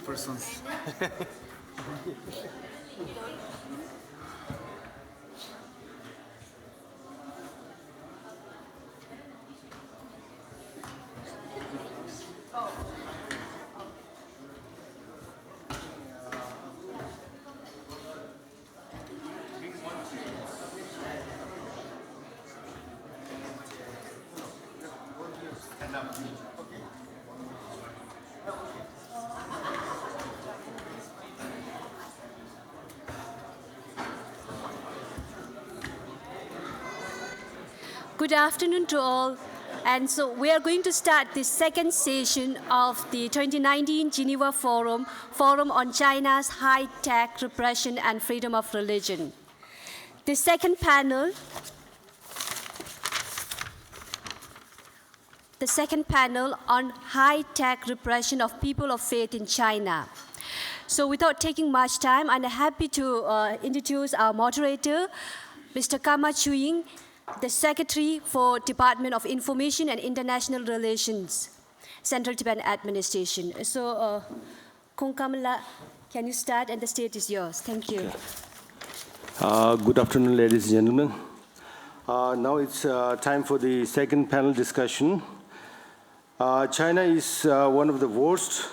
persons. Good afternoon to all. And so we are going to start the second session of the 2019 Geneva Forum on China's High-Tech Repression and Freedom of Religion. The second panel on high-tech repression of people of faith in China. So without taking much time, I'm happy to introduce our moderator, Mr. Kama Chuying, the Secretary for Department of Information and International Relations, Central Tibetan Administration. So, Kong Kamala, can you start? And the stage is yours. Thank you. Good afternoon, ladies and gentlemen. Now it's time for the second panel discussion. China is one of the worst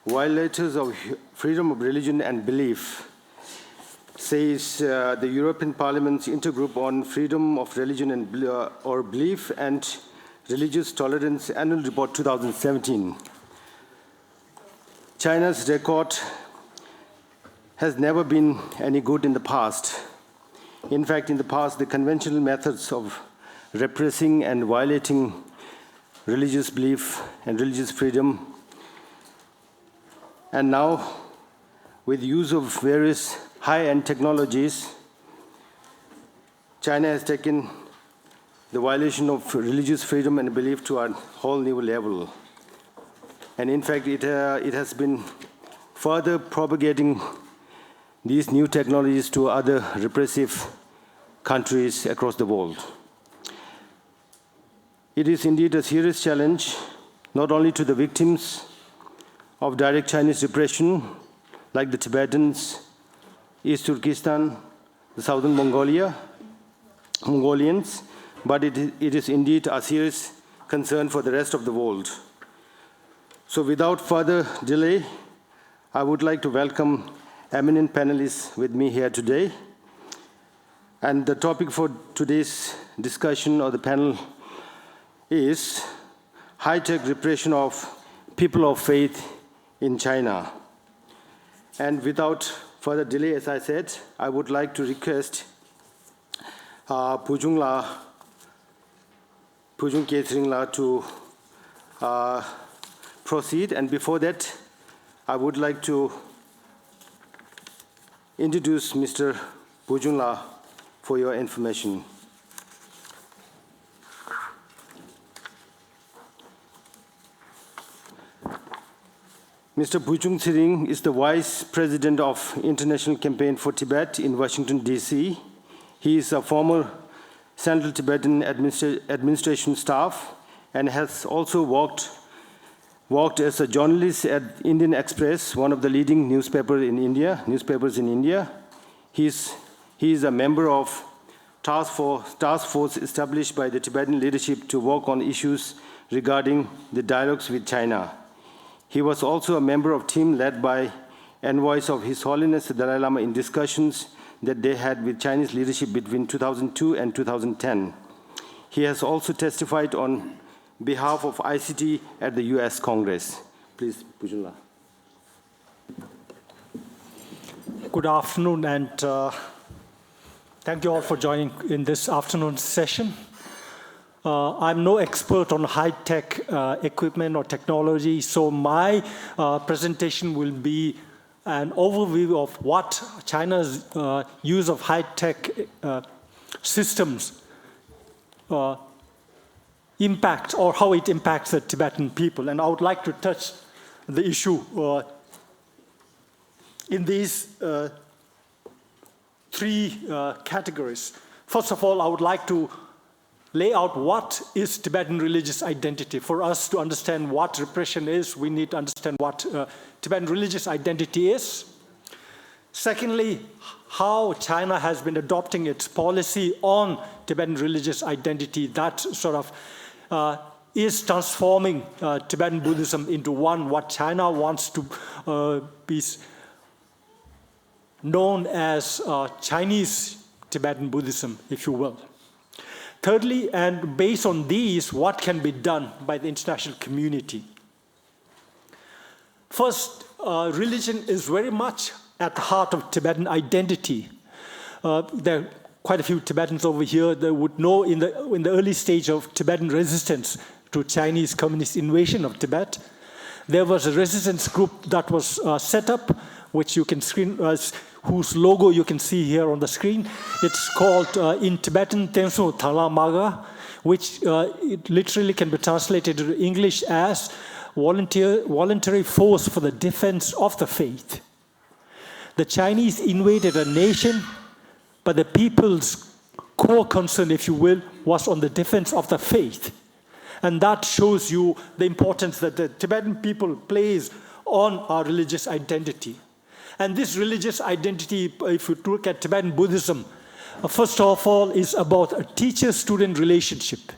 violators of freedom of religion and belief, says the European Parliament's Intergroup on Freedom of Religion and or Belief and Religious Tolerance Annual Report 2017. China's record has never been any good in the past. In fact, in the past, the conventional methods of repressing and violating religious belief and religious freedom, and now with use of various high-end technologies, China has taken the violation of religious freedom and belief to a whole new level. And in fact, it has been further propagating these new technologies to other repressive countries across the world. It is indeed a serious challenge, not only to the victims of direct Chinese repression, like the Tibetans, East Turkestan, the southern Mongolians, but it is indeed a serious concern for the rest of the world. So without further delay, I would like to welcome eminent panelists with me here today. And the topic for today's discussion or the panel is high-tech repression of people of faith in China. And without further delay, as I said, I would like to request Pujung Ketsring La to proceed. And before that, I would like to introduce Mr. Pujung La for your information. Mr. Pujung Ketsring is the Vice President of International Campaign for Tibet in Washington, D.C. He is a former Central Tibetan Administration staff and has also worked as a journalist at Indian Express, one of the leading newspapers in India. He is a member of task force established by the Tibetan leadership to work on issues regarding the dialogues with China. He was also a member of team led by envoys of His Holiness the Dalai Lama in discussions that they had with Chinese leadership between 2002 and 2010. He has also testified on behalf of ICT at the US Congress. Please, Pujung La. Good afternoon, and thank you all for joining in this afternoon session. I'm no expert on high-tech equipment or technology, so my presentation will be an overview of what China's use of high-tech systems impacts, or how it impacts the Tibetan people. And I would like to touch the issue in these three categories. First of all, I would like to lay out what is Tibetan religious identity. For us to understand what repression is, we need to understand what Tibetan religious identity is. Secondly, how China has been adopting its policy on Tibetan religious identity that sort of is transforming Tibetan Buddhism into what China wants to be known as Chinese Tibetan Buddhism, if you will. Thirdly, and based on these, what can be done by the international community? First, religion is very much at the heart of Tibetan identity. There are quite a few Tibetans over here that would know in the early stage of Tibetan resistance to Chinese communist invasion of Tibet, there was a resistance group that was set up, which you can whose logo you can see here on the screen. It's called in Tibetan Tenso Thalamaga, which it literally can be translated into English as voluntary force for the defense of the faith. The Chinese invaded a nation, but the people's core concern, if you will, was on the defense of the faith. And that shows you the importance that the Tibetan people place on our religious identity. And this religious identity, if you look at Tibetan Buddhism, first of all, is about a teacher-student relationship.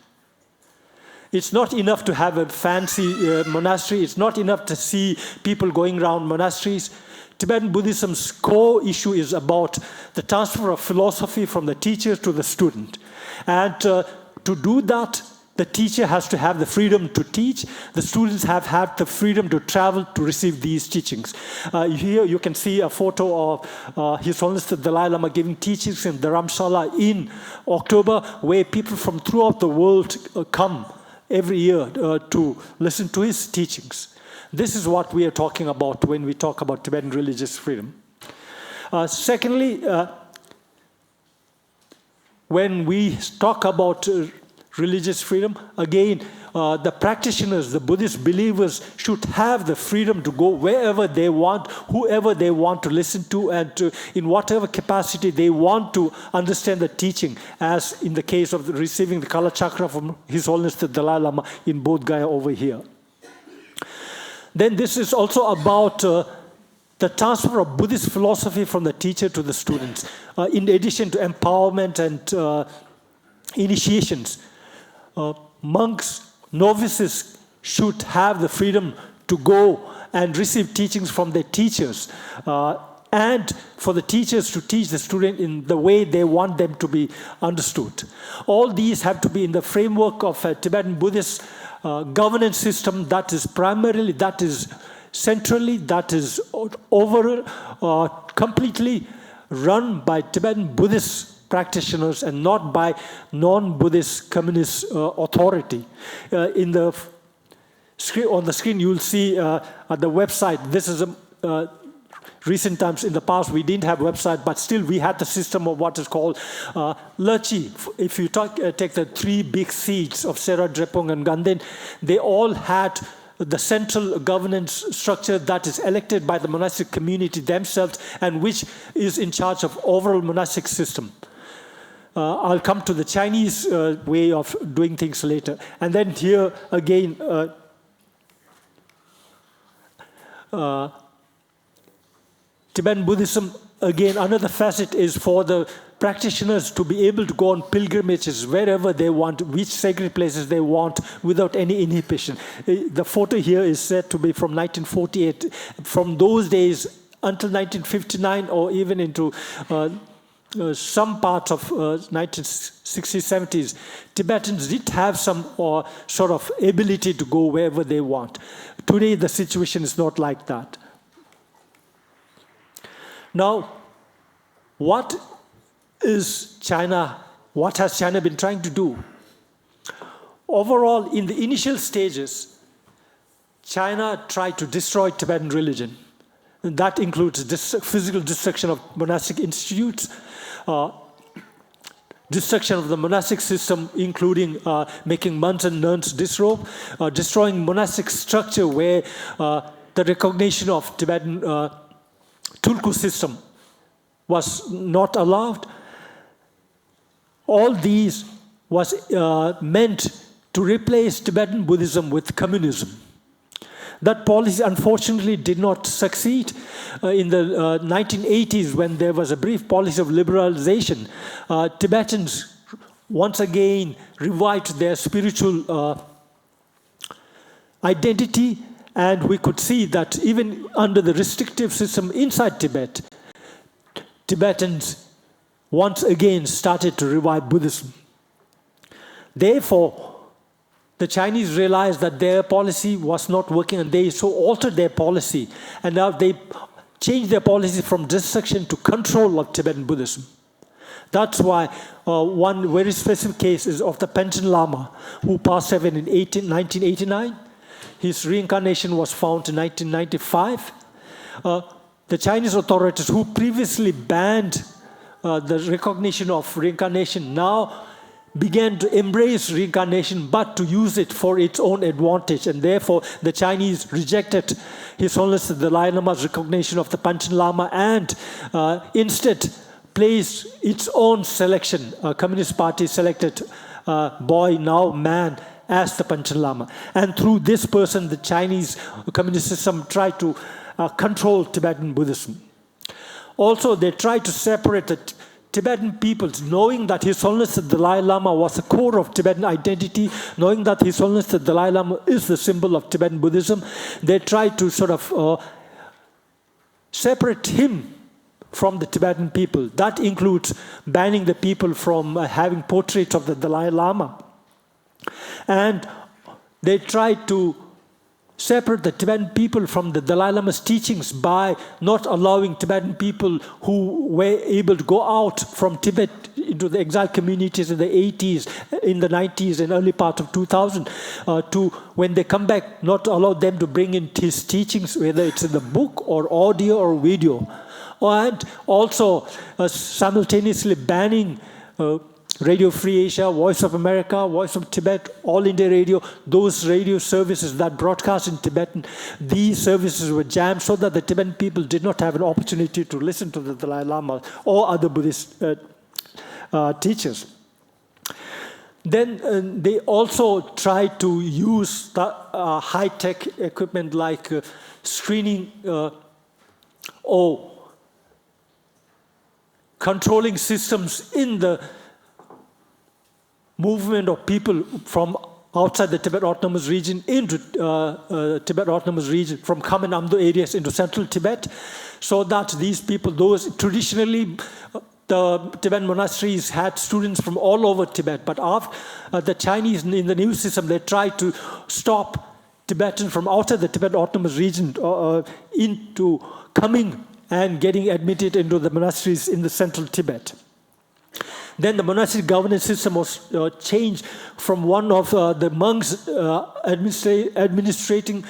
It's not enough to have a fancy monastery. It's not enough to see people going around monasteries. Tibetan Buddhism's core issue is about the transfer of philosophy from the teacher to the student. And to do that, the teacher has to have the freedom to teach. The students have had the freedom to travel to receive these teachings. Here you can see a photo of His Holiness the Dalai Lama giving teachings in Dharamshala in October, where people from throughout the world come every year to listen to his teachings. This is what we are talking about when we talk about Tibetan religious freedom. Secondly, when we talk about religious freedom, again, the practitioners, the Buddhist believers should have the freedom to go wherever they want, whoever they want to listen to, and in whatever capacity they want to understand the teaching, as in the case of receiving the Kala Chakra from His Holiness the Dalai Lama in Bodh Gaya over here. Then this is also about the transfer of Buddhist philosophy from the teacher to the students. In addition to empowerment and initiations, monks, novices should have the freedom to go and receive teachings from their teachers, and for the teachers to teach the student in the way they want them to be understood. All these have to be in the framework of a Tibetan Buddhist governance system that is primarily, that is centrally, that is overall, completely run by Tibetan Buddhist practitioners and not by non-Buddhist communist authority. On the screen, you'll see at the website. This is recent times. In the past, we didn't have website, but still we had the system of what is called Lechi. If you take the three big seats of Sera, Drepung, and Ganden, they all had the central governance structure that is elected by the monastic community themselves and which is in charge of overall monastic system. I'll come to the Chinese way of doing things later. And then here again, Tibetan Buddhism, again, another facet is for the practitioners to be able to go on pilgrimages wherever they want, which sacred places they want, without any inhibition. The photo here is said to be from 1948. From those days until 1959, or even into some parts of 1960s, 70s, Tibetans did have some sort of ability to go wherever they want. Today, the situation is not like that. Now, what has China been trying to do? Overall, in the initial stages, China tried to destroy Tibetan religion. And that includes physical destruction of monastic institutes, destruction of the monastic system, including making monks and nuns disrobe, destroying monastic structure where the recognition of Tibetan Tulku system was not allowed. All these was meant to replace Tibetan Buddhism with communism. That policy, unfortunately, did not succeed. In the 1980s, when there was a brief policy of liberalization, Tibetans once again revived their spiritual identity, and we could see that even under the restrictive system inside Tibet, Tibetans once again started to revive Buddhism. Therefore, the Chinese realized that their policy was not working, and they so altered their policy. And now they changed their policy from destruction to control of Tibetan Buddhism. That's why one very specific case is of the Panchen Lama, who passed away in 1989. His reincarnation was found in 1995. The Chinese authorities, who previously banned the recognition of reincarnation, now began to embrace reincarnation, but to use it for its own advantage. And therefore, the Chinese rejected His Holiness the Dalai Lama's recognition of the Panchen Lama and instead placed its own selection. Communist Party selected boy, now man, as the Panchen Lama. And through this person, the Chinese communist system tried to control Tibetan Buddhism. Also, they tried to separate the Tibetan peoples, knowing that His Holiness the Dalai Lama was the core of Tibetan identity, knowing that His Holiness the Dalai Lama is the symbol of Tibetan Buddhism. They tried to sort of separate him from the Tibetan people. That includes banning the people from having portraits of the Dalai Lama. And they tried to separate the Tibetan people from the Dalai Lama's teachings by not allowing Tibetan people who were able to go out from Tibet into the exiled communities in the 80s, in the 90s, and early part of 2000, to, when they come back, not allow them to bring in his teachings, whether it's in the book or audio or video. And also simultaneously banning Radio Free Asia, Voice of America, Voice of Tibet, All India Radio, those radio services that broadcast in Tibetan, these services were jammed so that the Tibetan people did not have an opportunity to listen to the Dalai Lama or other Buddhist teachers. Then they also tried to use high-tech equipment like screening or controlling systems in the movement of people from outside the Tibet Autonomous Region into Tibet Autonomous Region, from Kham and Amdo areas into central Tibet, so that these people, those traditionally the Tibetan monasteries had students from all over Tibet, but after the Chinese in the new system, they tried to stop Tibetans from outside the Tibet Autonomous Region into coming and getting admitted into the monasteries in the central Tibet. Then the monastic governance system was changed from one of the monks administrating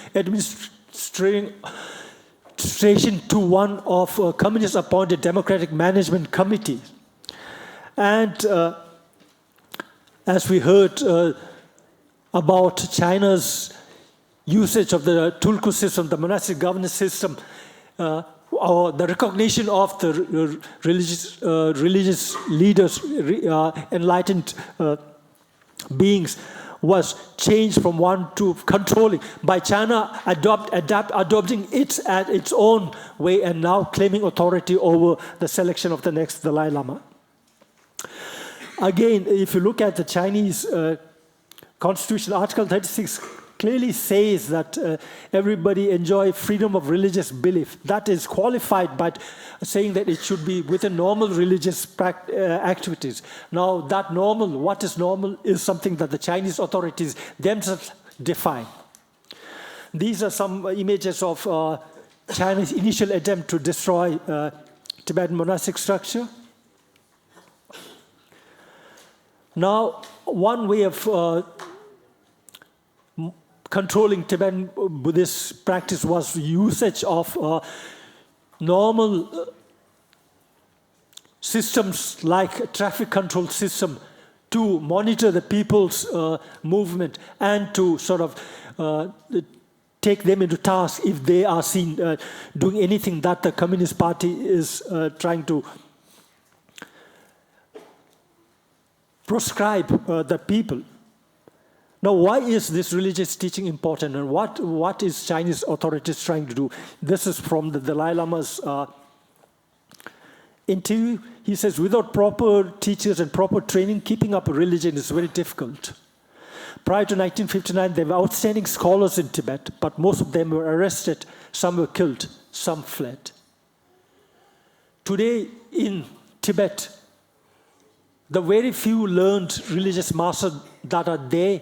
to one of communist-appointed democratic management committee. And as we heard about China's usage of the Tulku system, the monastic governance system, or the recognition of the religious leaders, enlightened beings, was changed from one to controlling by China, adopting it at its own way, and now claiming authority over the selection of the next Dalai Lama. Again, if you look at the Chinese Constitution, Article 36 clearly says that everybody enjoy freedom of religious belief. That is qualified by saying that it should be within normal religious activities. Now, that normal, what is normal, is something that the Chinese authorities themselves define. These are some images of China's initial attempt to destroy Tibetan monastic structure. Now, one way of controlling Tibetan Buddhist practice was usage of normal systems like a traffic control system to monitor the people's movement and to sort of take them into task if they are seen doing anything that the Communist Party is trying to proscribe the people. Now, why is this religious teaching important, and what is Chinese authorities trying to do? This is from the Dalai Lama's interview. He says, without proper teachers and proper training, keeping up a religion is very difficult. Prior to 1959, there were outstanding scholars in Tibet, but most of them were arrested, some were killed, some fled. Today in Tibet, the very few learned religious masters that are there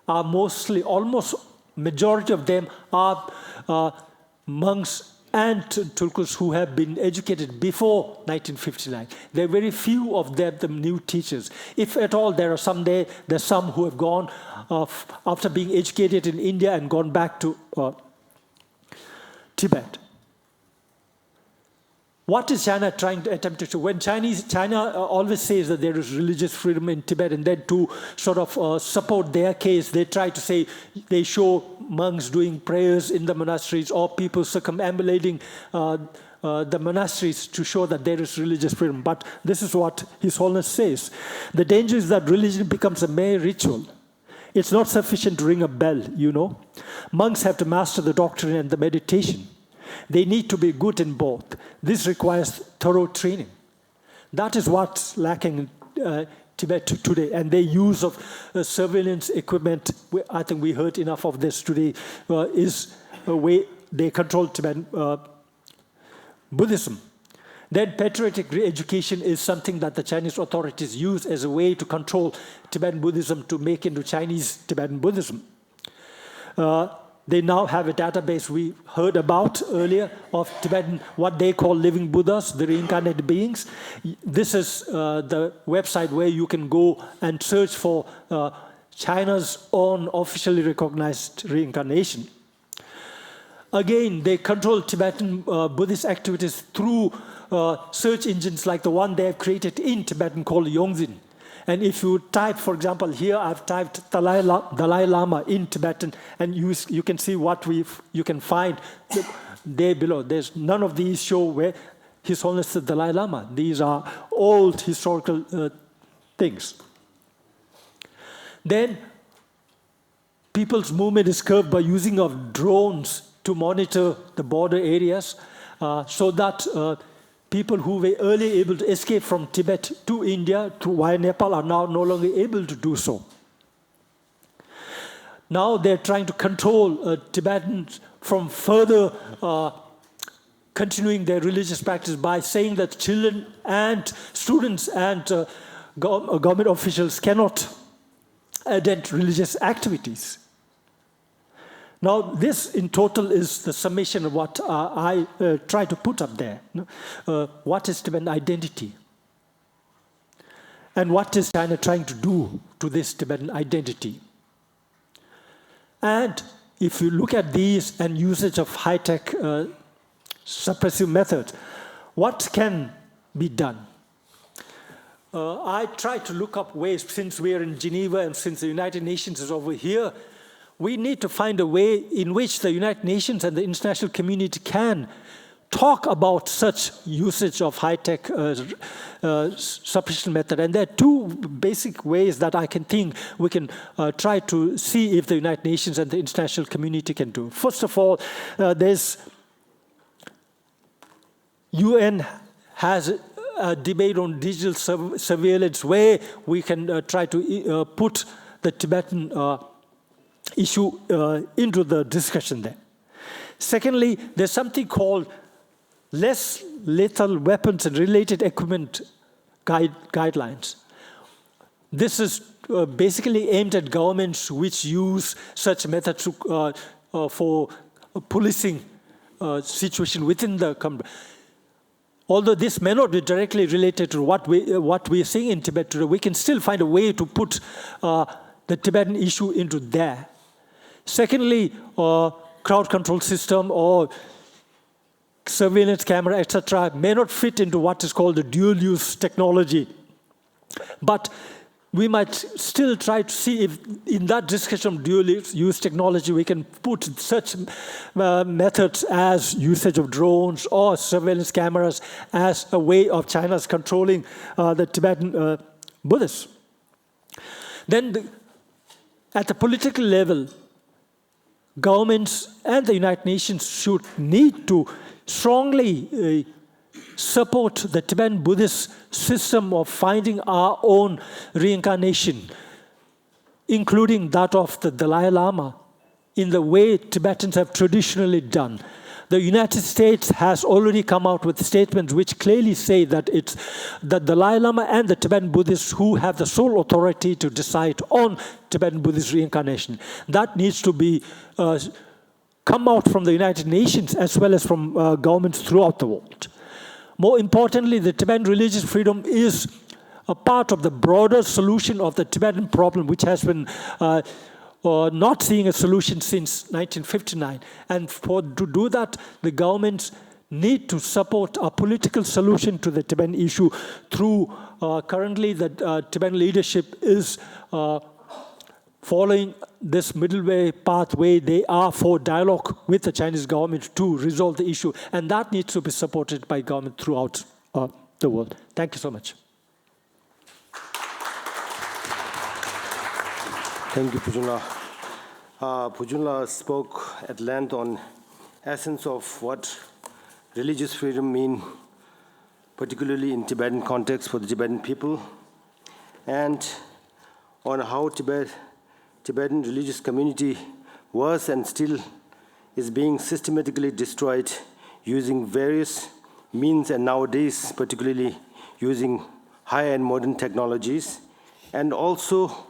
are mostly, almost majority of them are monks and Tulkus who have been educated before 1959. There are very few of them new teachers. If at all, there are some there, there's some who have gone after being educated in India and gone back to Tibet. What is China trying to attempt to do? When China always says that there is religious freedom in Tibet, and then to sort of support their case, they try to say, they show monks doing prayers in the monasteries or people circumambulating the monasteries to show that there is religious freedom. But this is what His Holiness says. The danger is that religion becomes a mere ritual. It's not sufficient to ring a bell, you know. Monks have to master the doctrine and the meditation. They need to be good in both. This requires thorough training. That is what's lacking in Tibet today. And their use of surveillance equipment, I think we heard enough of this today, is a way they control Tibetan Buddhism. Then patriotic re-education is something that the Chinese authorities use as a way to control Tibetan Buddhism, to make into Chinese Tibetan Buddhism. They now have a database we heard about earlier of Tibetan, what they call living Buddhas, the reincarnated beings. This is the website where you can go and search for China's own officially recognized reincarnation. Again, they control Tibetan Buddhist activities through search engines like the one they have created in Tibetan called Yongzin. And if you type, for example, here I've typed Dalai Lama in Tibetan, and you can see what you can find there below. There's none of these show where His Holiness the Dalai Lama. These are old historical things. Then people's movement is curbed by using of drones to monitor the border areas, so that people who were earlier able to escape from Tibet to India via Nepal are now no longer able to do so. Now they're trying to control Tibetans from further continuing their religious practice by saying that children and students and government officials cannot attend religious activities. Now, this in total is the summation of what I try to put up there. What is Tibetan identity? And what is China trying to do to this Tibetan identity? And if you look at these and usage of high-tech suppressive methods, what can be done? I try to look up ways, since we are in Geneva and since the United Nations is over here, we need to find a way in which the United Nations and the international community can talk about such usage of high-tech suppression method. And there are two basic ways that I can think we can try to see if the United Nations and the international community can do. First of all, there's UN has a debate on digital surveillance where we can try to put the Tibetan issue into the discussion there. Secondly, there's something called less lethal weapons and related equipment guidelines. This is basically aimed at governments which use such methods for policing situation within the country. Although this may not be directly related to what we are seeing in Tibet today, we can still find a way to put the Tibetan issue into there. Secondly, crowd control system or surveillance camera, etc., may not fit into what is called the dual-use technology. But we might still try to see if in that discussion of dual-use technology we can put such methods as usage of drones or surveillance cameras as a way of China's controlling the Tibetan Buddhists. Then at the political level, governments and the United Nations should need to strongly support the Tibetan Buddhist system of finding our own reincarnation, including that of the Dalai Lama, in the way Tibetans have traditionally done. The United States has already come out with statements which clearly say that it's the Dalai Lama and the Tibetan Buddhists who have the sole authority to decide on Tibetan Buddhist reincarnation. That needs to be come out from the United Nations as well as from governments throughout the world. More importantly, the Tibetan religious freedom is a part of the broader solution of the Tibetan problem, which has been not seeing a solution since 1959. And to do that, the governments need to support a political solution to the Tibetan issue through, currently the Tibetan leadership is following this middle way pathway. They are for dialogue with the Chinese government to resolve the issue. And that needs to be supported by government throughout the world. Thank you so much. Thank you, Pujunla. Pujunla spoke at length on essence of what religious freedom means, particularly in Tibetan context for the Tibetan people, and on how Tibetan religious community was and still is being systematically destroyed using various means, and nowadays particularly using high-end modern technologies, and also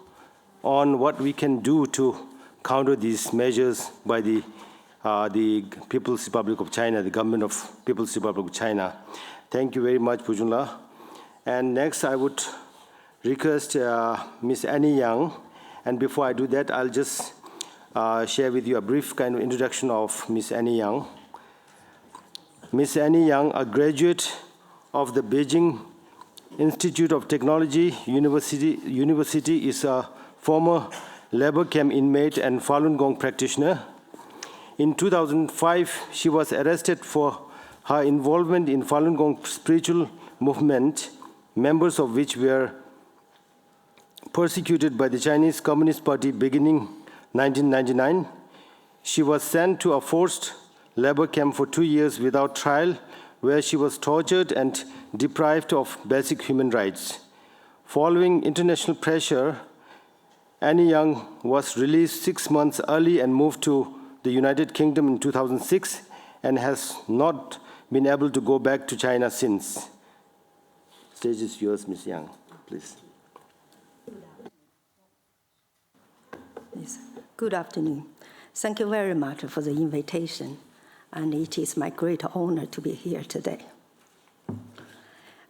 on what we can do to counter these measures by the People's Republic of China, the government of People's Republic of China. Thank you very much, Pujunla. And next, I would request Ms. Annie Yang. And before I do that, I'll just share with you a brief kind of introduction of Ms. Annie Yang. Ms. Annie Yang, a graduate of the Beijing Institute of Technology University, is a former labor camp inmate and Falun Gong practitioner. In 2005, she was arrested for her involvement in Falun Gong spiritual movement, members of which were persecuted by the Chinese Communist Party beginning 1999. She was sent to a forced labor camp for 2 years without trial, where she was tortured and deprived of basic human rights. Following international pressure, Annie Yang was released 6 months early and moved to the United Kingdom in 2006 and has not been able to go back to China since. Stage is yours, Ms. Yang, please. Yes. Good afternoon. Thank you very much for the invitation, and it is my great honor to be here today.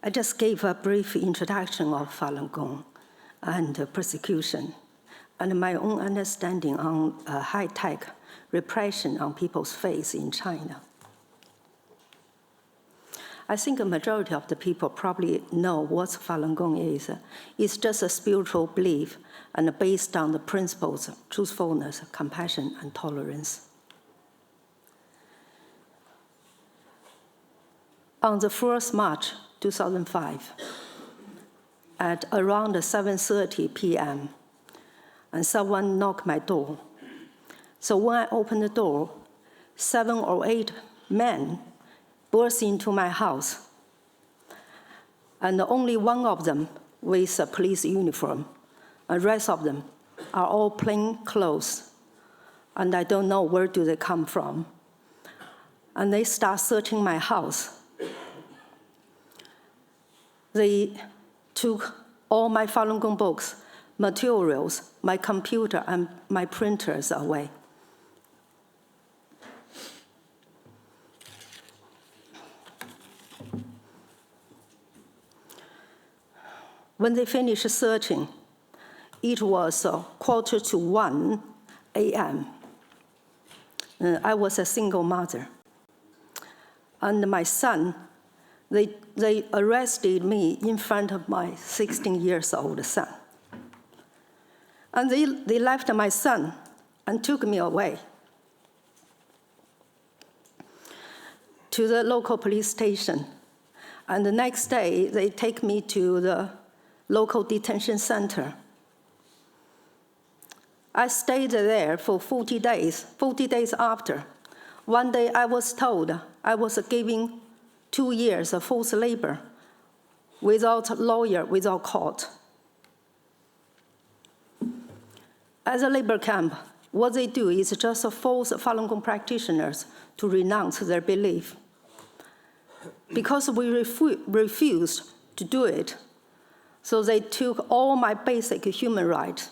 I just gave a brief introduction of Falun Gong and persecution, and my own understanding on high-tech repression on people's faith in China. I think a majority of the people probably know what Falun Gong is. It's just a spiritual belief and based on the principles of truthfulness, compassion, and tolerance. On the 1st March 2005, at around 7:30 p.m., and someone knocked my door. So when I opened the door, 7 or 8 men burst into my house, and only one of them with a police uniform. The rest of them are all plain clothes, and I don't know where do they come from. And they start searching my house. They took all my Falun Gong books, materials, my computer, and my printers away. When they finished searching, it was 1:45 a.m. I was a single mother. And my son, they arrested me in front of my 16-year-old son. And they left my son and took me away to the local police station. And the next day, they take me to the local detention center. I stayed there for 40 days, 40 days after. One day I was told I was giving 2 years of forced labor without lawyer, without court. At the labor camp, what they do is just force Falun Gong practitioners to renounce their belief. Because we refused to do it, so they took all my basic human rights.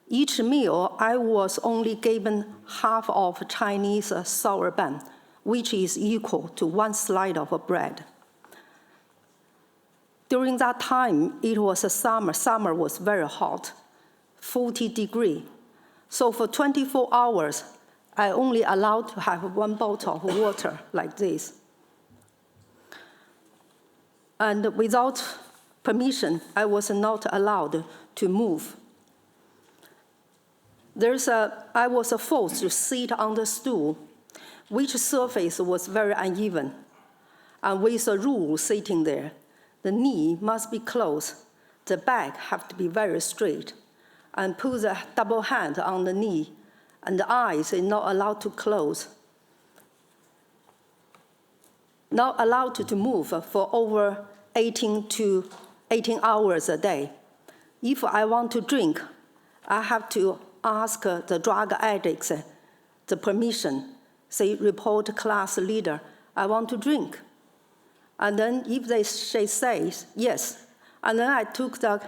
Each meal, I was only given half of Chinese sour bun, which is equal to 1 slice of bread. During that time, it was a summer. Summer was very hot, 40 degrees. So for 24 hours, I only allowed to have 1 bottle of water like this. And without permission, I was not allowed to move. I was forced to sit on the stool, which surface was very uneven. And with a rule sitting there, the knee must be close, the back have to be very straight, and put the double hand on the knee, and the eyes are not allowed to close. Not allowed to move for over 18 hours a day. If I want to drink, I have to ask the drug addicts the permission. Say, report class leader, I want to drink. And then if she says yes, and then I took the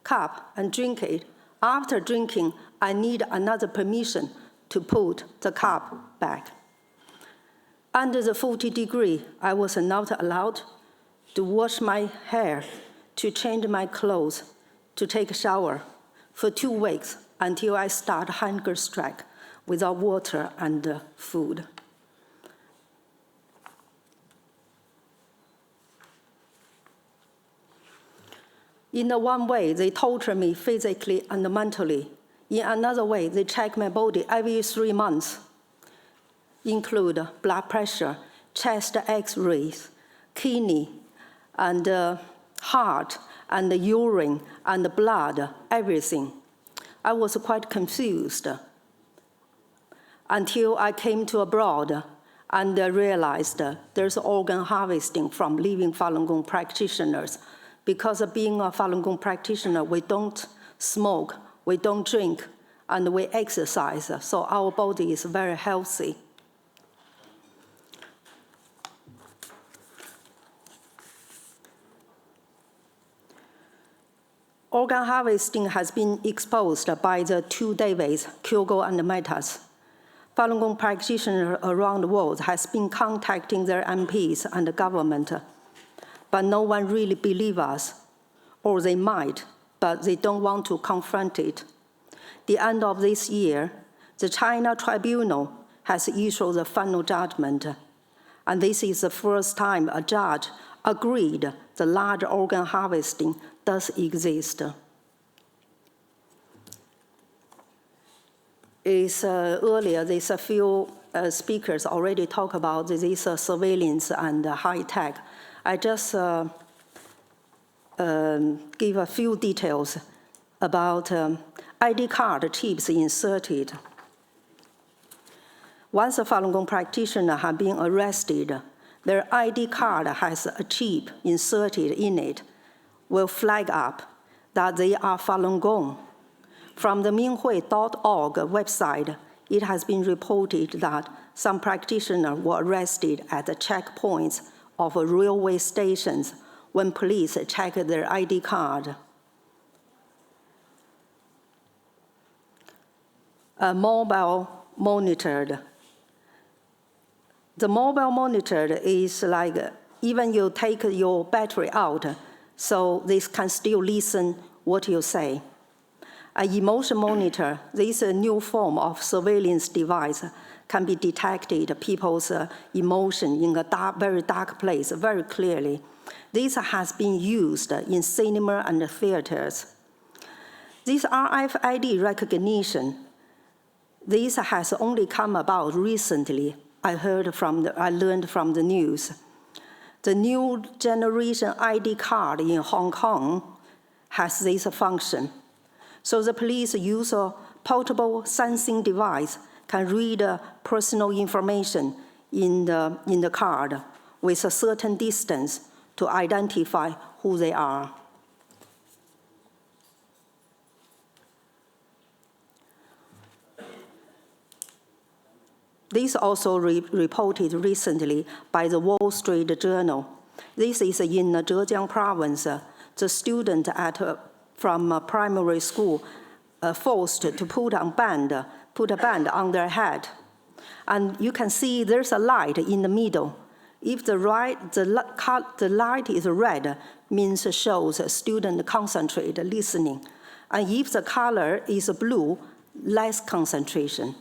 cup and drink it. After drinking, I need another permission to put the cup back. Under the 40 degrees, I was not allowed to wash my hair, to change my clothes, to take a shower for 2 weeks until I start hunger strike without water and food. In one way, they torture me physically and mentally. In another way, they check my body every 3 months, include blood pressure, chest x-rays, kidney, and heart, and urine, and blood, everything. I was quite confused until I came to abroad and realized there's organ harvesting from living Falun Gong practitioners. Because of being a Falun Gong practitioner, we don't smoke, we don't drink, and we exercise, so our body is very healthy. Organ harvesting has been exposed by the 2 Davids, Kyogo and Metas. Falun Gong practitioners around the world has been contacting their MPs and the government, but no one really believes us, or they might, but they don't want to confront it. The end of this year, the China tribunal has issued the final judgment, and this is the first time a judge agreed the large organ harvesting does exist. Earlier, there's a few speakers already talked about this surveillance and high tech. I just give a few details about ID card chips inserted. Once a Falun Gong practitioner has been arrested, their ID card has a chip inserted in it, will flag up that they are Falun Gong. From the Minghui.org website, it has been reported that some practitioners were arrested at the checkpoints of railway stations when police checked their ID card. Mobile monitored. The mobile monitored is like, even you take your battery out, so this can still listen what you say. An emotion monitor, this new form of surveillance device, can be detected people's emotion in a very dark place very clearly. This has been used in cinema and theaters. This RFID recognition, this has only come about recently. I learned from the news. The new generation ID card in Hong Kong has this function. So the police use a portable sensing device, can read personal information in the card with a certain distance to identify who they are. This also reported recently by the Wall Street Journal. This is in Zhejiang province. The student from primary school forced to put a band on their head. And you can see there's a light in the middle. If the light is red, means shows a student concentrate listening. And if the color is blue, less concentration.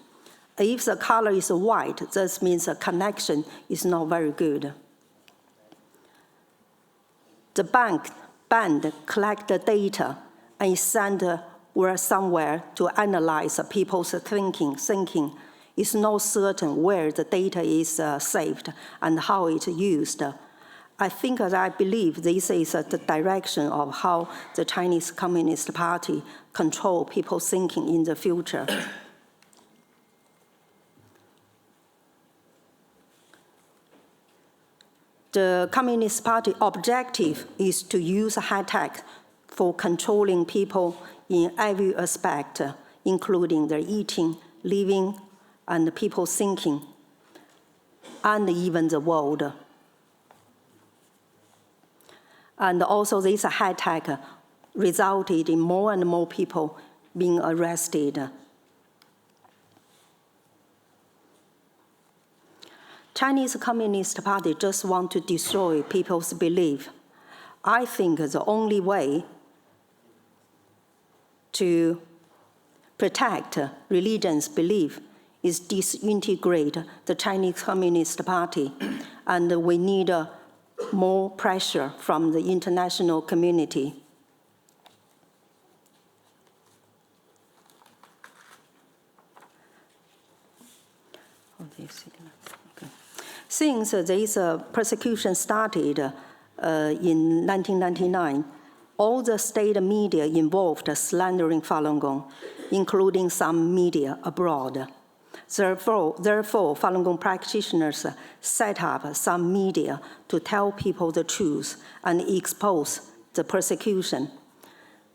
If the color is white, this means the connection is not very good. The band collect the data and send somewhere to analyze people's thinking. It's not certain where the data is saved and how it's used. I believe this is the direction of how the Chinese Communist Party control people's thinking in the future. The Communist Party objective is to use high tech for controlling people in every aspect, including their eating, living, and people's thinking, and even the world. And also this high tech resulted in more and more people being arrested. Chinese Communist Party just want to destroy people's belief. I think the only way to protect religion's belief is disintegrate the Chinese Communist Party, and we need more pressure from the international community. Since this persecution started in 1999, all the state media involved slandering Falun Gong, including some media abroad. Therefore, Falun Gong practitioners set up some media to tell people the truth and expose the persecution.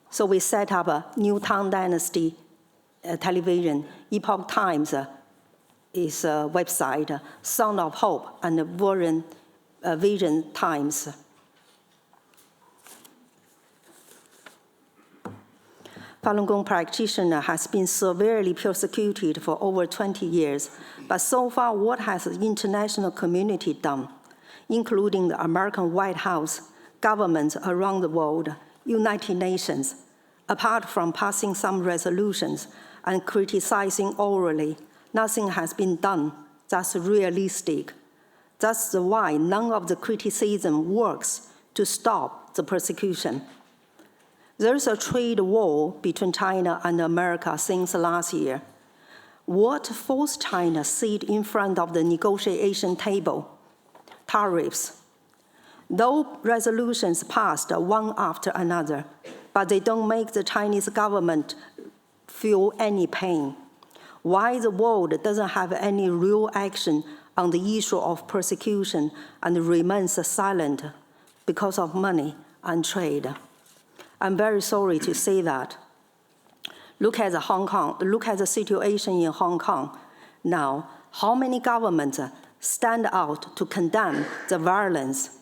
So we set up a New Tang Dynasty television, Epoch Times is a website, Sound of Hope, and Vision Times. Falun Gong practitioner has been severely persecuted for over 20 years, but so far what has the international community done, including the American White House, governments around the world, United Nations, apart from passing some resolutions and criticizing orally, nothing has been done that's realistic. That's why none of the criticism works to stop the persecution. There's a trade war between China and America since last year. What forced China sit in front of the negotiation table? Tariffs. Though resolutions passed one after another, but they don't make the Chinese government feel any pain. Why the world doesn't have any real action on the issue of persecution and remains silent because of money and trade? I'm very sorry to say that. Look at the situation in Hong Kong now. How many governments stand out to condemn the violence?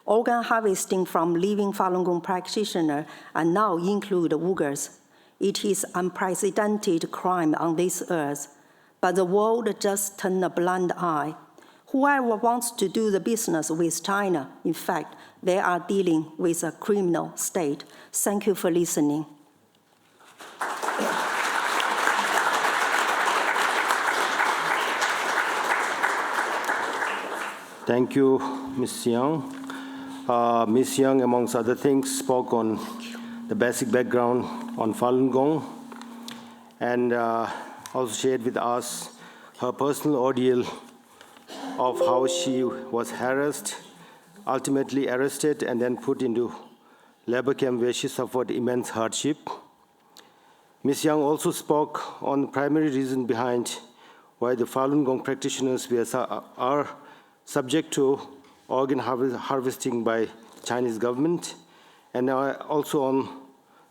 Organ harvesting from living Falun Gong practitioners and now include Uyghurs. It is unprecedented crime on this earth, but the world just turned a blind eye. Whoever wants to do the business with China, in fact, they are dealing with a criminal state. Thank you for listening. Thank you, Ms. Young. Ms. Young, amongst other things, spoke on the basic background on Falun Gong and also shared with us her personal ordeal of how she was harassed, ultimately arrested, and then put into labor camp where she suffered immense hardship. Ms. Yang also spoke on the primary reason behind why the Falun Gong practitioners are subject to organ harvesting by Chinese government, and also on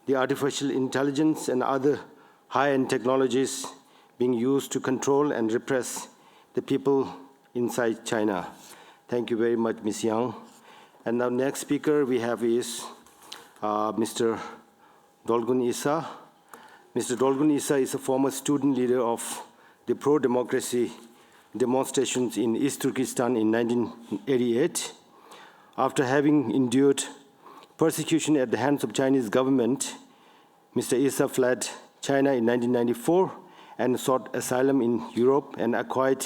the artificial intelligence and other high-end technologies being used to control and repress the people inside China. Thank you very much, Ms. Yang. And now next speaker we have is Mr. Dolgun Issa. Mr. Dolgun Issa is a former student leader of the pro-democracy demonstrations in East Turkestan in 1988. After having endured persecution at the hands of Chinese government, Mr. Issa fled China in 1994 and sought asylum in Europe and acquired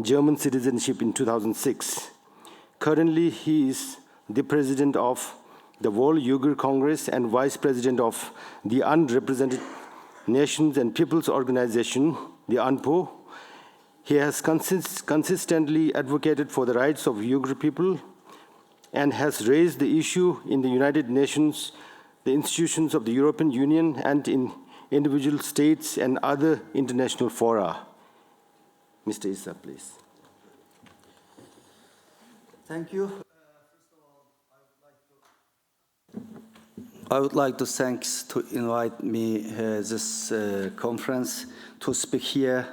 German citizenship in 2006. Currently, he is the president of the World Uyghur Congress and vice president of the Unrepresented Nations and Peoples Organization, the UNPO. He has consistently advocated for the rights of Uyghur people and has raised the issue in the United Nations, the institutions of the European Union, and in individual states and other international fora. Mr. Issa, please. Thank you. I would like to invite me this conference to speak here,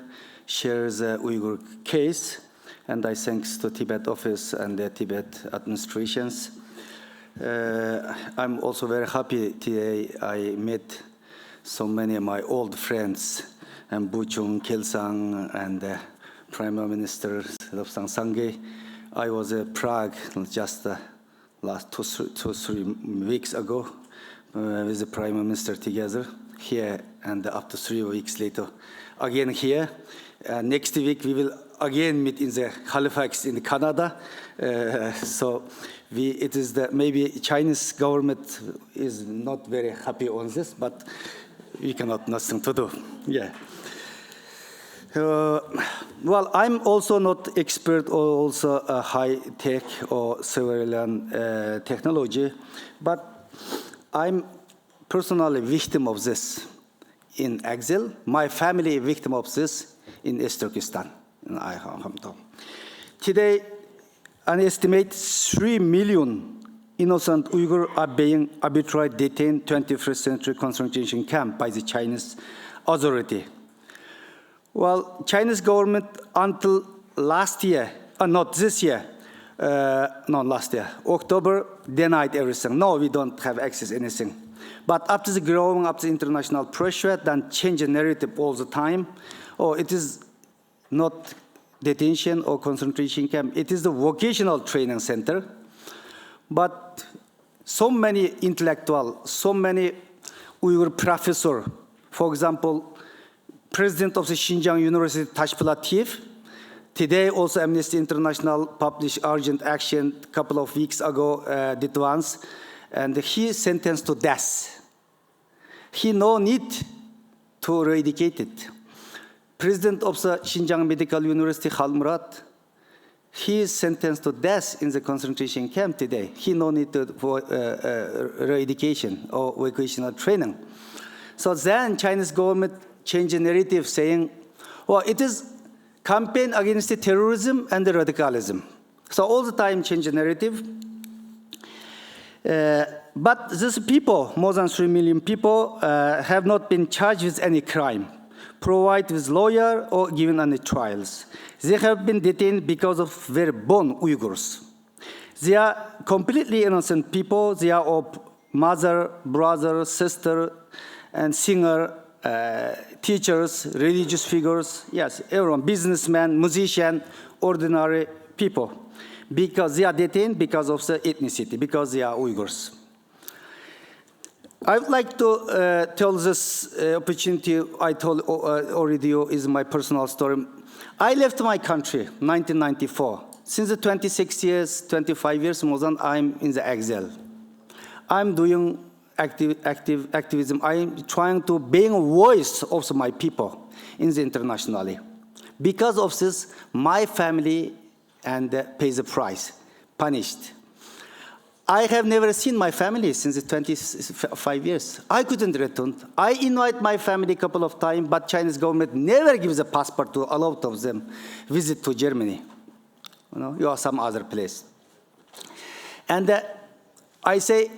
share the Uyghur case, and I thanks to Tibet office and the Tibet administrations. I'm also very happy today I met so many of my old friends, and Buchung, Kelsang, and Prime Minister Lobsang Sangay. I was in Prague just last two, 3 weeks ago with the Prime Minister together here, and after 3 weeks later, again here. Next week we will again meet in the Halifax in Canada. So it is maybe Chinese government is not very happy on this, but we cannot nothing to do. Yeah. Well, I'm also not expert or also high tech or surveillance technology, but I'm personally victim of this in exile. My family is victim of this in East Turkestan. Today, an estimated 3 million innocent Uyghur are being arbitrarily detained 21st century concentration camp by the Chinese authority. Well, Chinese government until last year, not this year, no, last year, October, denied everything. No, we don't have access to anything. But after the growing up the international pressure, then change the narrative all the time. Oh, it is not detention or concentration camp. It is the vocational training center. But so many intellectuals, so many Uyghur professors, for example, president of the Xinjiang University, Tibettv, today also Amnesty International published urgent action a couple of weeks ago, did once, and he sentenced to death. He no need to eradicate it. President of the Xinjiang Medical University, Khalmurat, he is sentenced to death in the concentration camp today. He no need for eradication or vocational training. So then Chinese government changed the narrative saying, well, it is campaign against the terrorism and the radicalism. So all the time change the narrative. But these people, more than 3 million people, have not been charged with any crime, provided with lawyer or given any trials. They have been detained because of their born Uyghurs. They are completely innocent people. They are of mother, brother, sister, and singer, teachers, religious figures, yes, everyone, businessmen, musician, ordinary people, because they are detained because of the ethnicity, because they are Uyghurs. I would like to tell this opportunity I told already is my personal story. I left my country in 1994. Since the 26 years, 25 years more than I'm in the exile. I'm doing activism. I'm trying to be a voice of my people in the internationally. Because of this, my family and pays the price, punished. I have never seen my family since 25 years. I couldn't return. I invite my family a couple of times, but Chinese government never gives a passport to a lot of them visit to Germany, or some other place. And I say,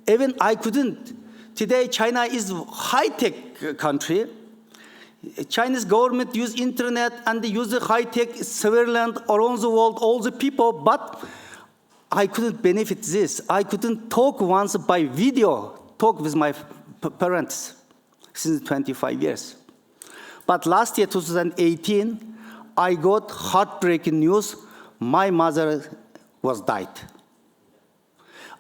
even I couldn't. Today, China is a high-tech country. Chinese government use internet and they use the high-tech surveillance around the world, all the people, but I couldn't benefit this. I couldn't talk once by video, talk with my parents since 25 years. But last year, 2018, I got heartbreaking news. My mother was died.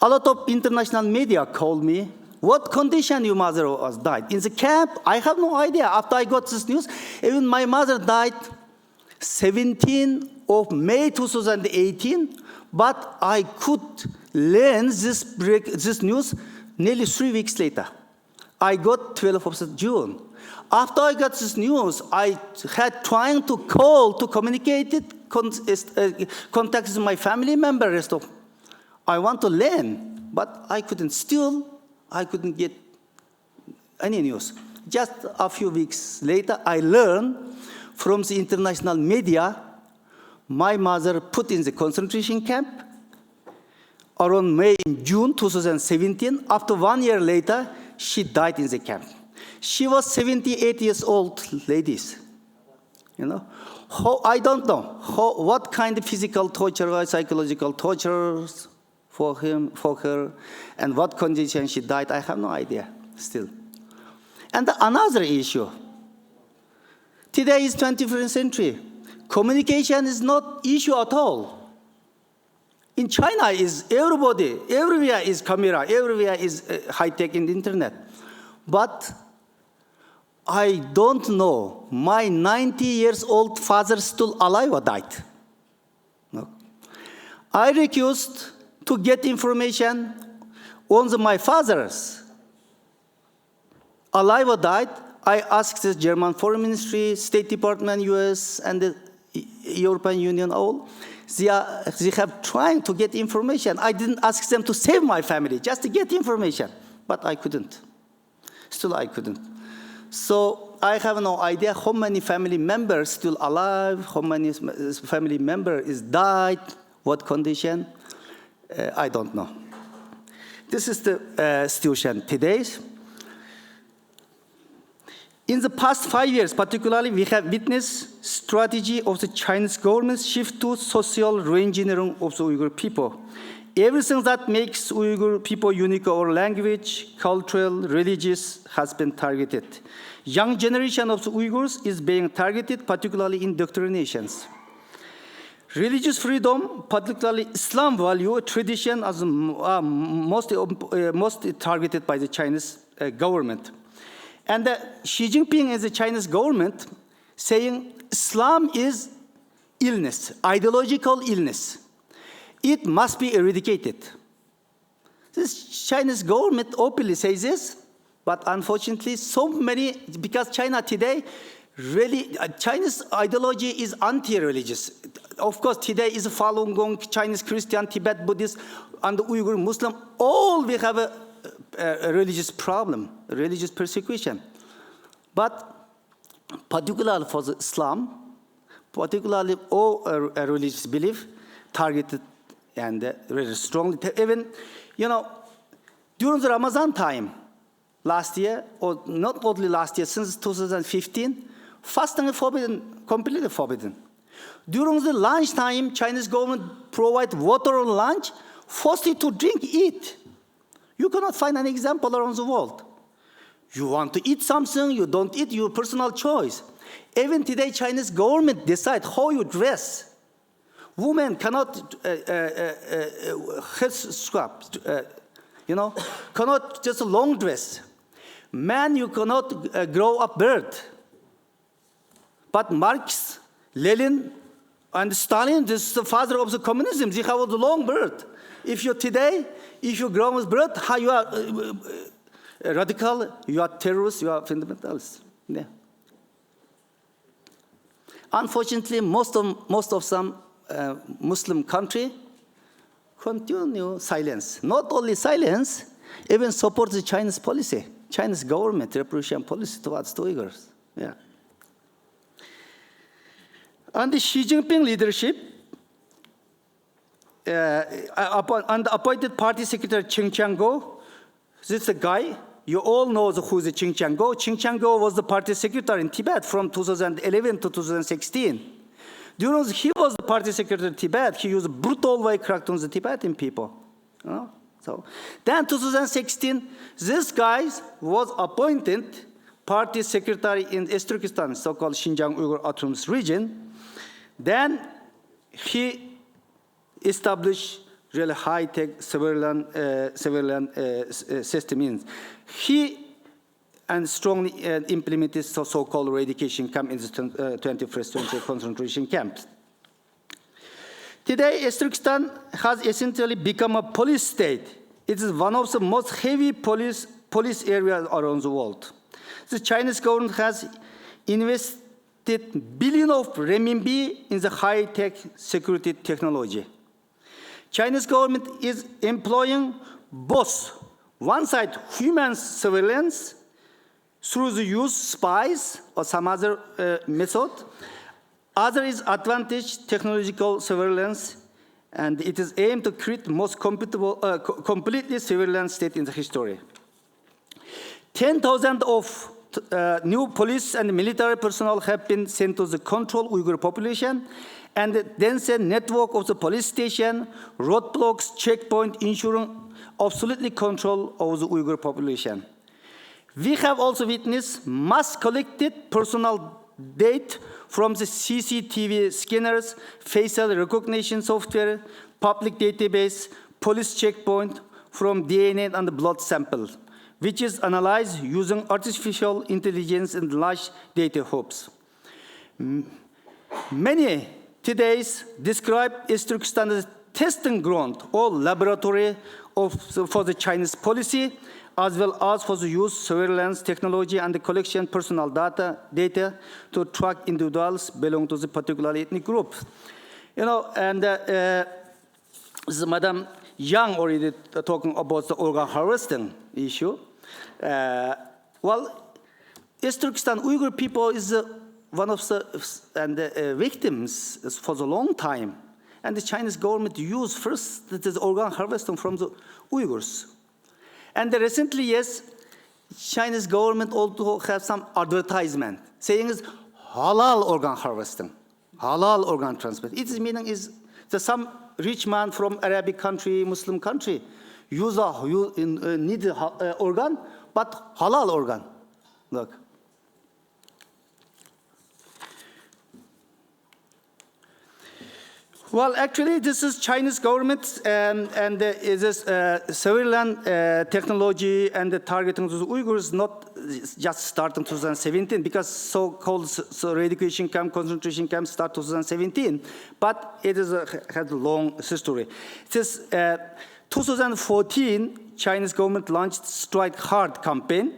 A lot of international media called me. What condition your mother was died? In the camp? I have no idea. After I got this news, even my mother died 17th of May 2018, but I could learn this news nearly 3 weeks later. I got 12th of June. After I got this news, I had trying to call, to communicate it, contact with my family members. I want to learn, but I couldn't. Still, I couldn't get any news. Just a few weeks later, I learned from the international media, my mother put in the concentration camp around May and June 2017. After 1 year later, she died in the camp. She was 78 years old, ladies. I don't know what kind of physical torture or psychological torture for her, and what condition she died, I have no idea still. And another issue. Today is 21st century. Communication is not issue at all. In China, is everybody, everywhere is camera, everywhere is high-tech in the internet. But I don't know, my 90 years old father still alive or died. No. I refused to get information on my father's alive or died. I asked the German Foreign Ministry, State Department, US, and the European Union all. They have trying to get information. I didn't ask them to save my family, just to get information. But I couldn't. Still, I couldn't. So I have no idea how many family members still alive, how many family member is died, what condition. I don't know. This is the situation today. In the past 5 years, particularly, we have witnessed strategy of the Chinese government's shift to social re-engineering of the Uyghur people. Everything that makes Uyghur people unique, or language, cultural, religious, has been targeted. Young generation of the Uyghurs is being targeted, particularly in indoctrinations. Religious freedom, particularly Islam value, tradition, as most targeted by the Chinese government. And Xi Jinping and the Chinese government saying Islam is illness, ideological illness. It must be eradicated. This Chinese government openly says this, but unfortunately, so many, because China today, really, Chinese ideology is anti-religious. Of course, today is Falun Gong, Chinese Christian, Tibet Buddhist, and Uyghur Muslim. All we have a religious problem, religious persecution. But particularly for the Islam, particularly all religious belief, targeted and very strongly. Even, during the Ramadan time, last year, or not only last year, since 2015, fasting is forbidden, completely forbidden. During the lunch time, Chinese government provide water on lunch, force you to drink, eat. You cannot find an example around the world. You want to eat something, you don't eat, your personal choice. Even today, Chinese government decide how you dress. Women cannot cannot just a long dress. Man, you cannot grow a beard. But Marx, Lenin, and Stalin, this is the father of the communism. They have the long beard. If you grow with beard, how you are radical, you are terrorist, you are fundamentalist. Yeah. Unfortunately, most of some Muslim country continue silence. Not only silence, even support the Chinese policy, Chinese government repression policy towards the Uyghurs. Yeah. Under Xi Jinping leadership, under appointed party secretary Qin Chang-go, this is the guy, you all know who is Qin Chang-go. Qin Chang-go was the party secretary in Tibet from 2011 to 2016. During he was the party secretary in Tibet, he used a brutal way cracked on the Tibetan people. You know? So then 2016, this guy was appointed party secretary in East Turkestan, so-called Xinjiang Uyghur Autonomous Region. Then he established really high-tech surveillance system. He strongly implemented so-called eradication camp in the 21st century concentration camps. Today, East Turkestan has essentially become a police state. It is one of the most heavy police areas around the world. The Chinese government has invested billions of renminbi in the high-tech security technology. Chinese government is employing both, one side, human surveillance through the use spies or some other method. Other is advanced technological surveillance, and it is aimed to create the most completely surveillance state in the history. 10,000 of new police and military personnel have been sent to the control Uyghur population, and the dense network of the police station, roadblocks, checkpoint, ensuring absolutely control of the Uyghur population. We have also witnessed mass collected personal data from the CCTV scanners, facial recognition software, public database, police checkpoint from DNA and blood sample, which is analyzed using artificial intelligence and large data hubs. Many today describe East Turkestan as a testing ground or laboratory for the Chinese policy, as well as for the use of surveillance technology and the collection of personal data to track individuals belonging to the particular ethnic group. You know, and Madam Yang already talking about the organ harvesting issue. Well, East Turkestan Uyghur people is one of the victims for a long time. And the Chinese government used first this organ harvesting from the Uyghurs. And recently, yes, Chinese government also have some advertisement saying it's halal organ harvesting, halal organ transplant. Its meaning is that some rich man from Arabic country, Muslim country, need organ, but halal organ. Look. Well, actually, this is Chinese government and is this surveillance technology and the targeting the Uyghurs not just starting 2017 because so-called eradication camp, concentration camp start 2017, but it is has a long history. It is 2014, Chinese government launched Strike Hard campaign.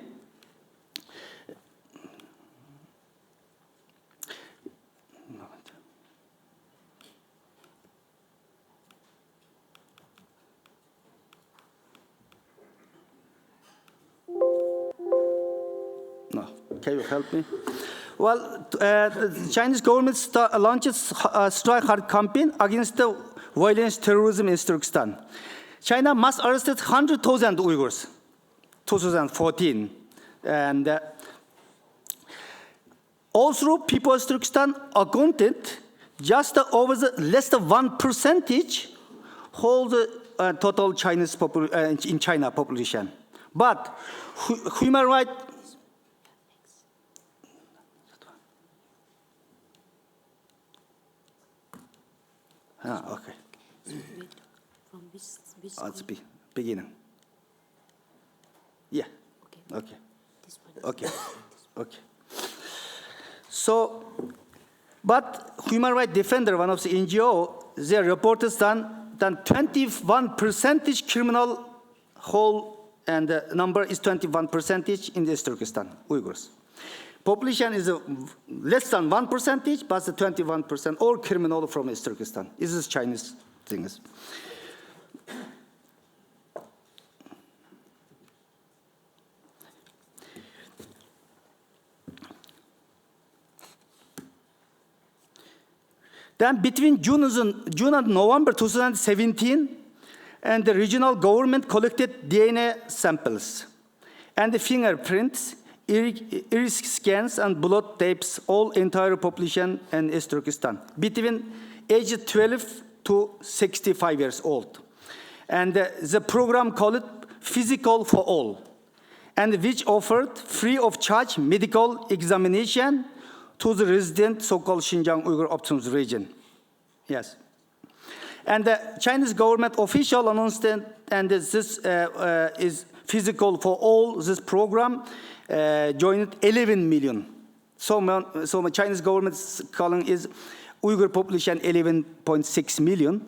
No, can you help me? Well, the Chinese government launched a Strike Hard campaign against the violence terrorism in Turkestan. China mass arrested 100,000 Uyghurs, 2014. And also people in Turkestan accounted just over the less than 1% hold the total Chinese in China population. But human rights okay. From which Let's beginning. Yeah. Okay. This one. Okay. Okay. So, but human rights defender, one of the NGO, their reporters that 21% criminal whole, and the number is 21% in East Turkestan, Uyghurs. Population is less than 1%, but the 21% all criminal from East Turkestan. This is Chinese things. Then between June and November 2017, and the regional government collected DNA samples and the fingerprints, iris scans, and blood tapes, all entire population in East Turkestan, between age 12 to 65 years old. And the program called Physical for All, and which offered free of charge medical examination to the resident so-called Xinjiang Uyghur Autonomous Region. Yes. And the Chinese government official announced that, and this is Physical for All, this program joined 11 million. So Chinese government's calling is Uyghur population 11.6 million.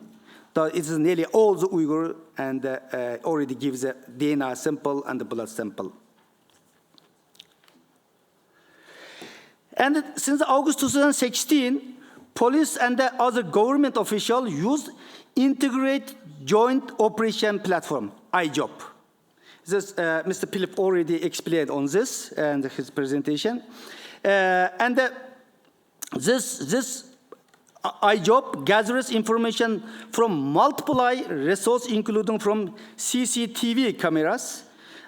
So it's nearly all the Uyghur, and already gives a DNA sample and the blood sample. And since August 2016, police and the other government officials used integrated joint operation platform, iJob. This, Mr. Philip already explained on this and his presentation. This iJob gathers information from multiple resources, including from CCTV cameras,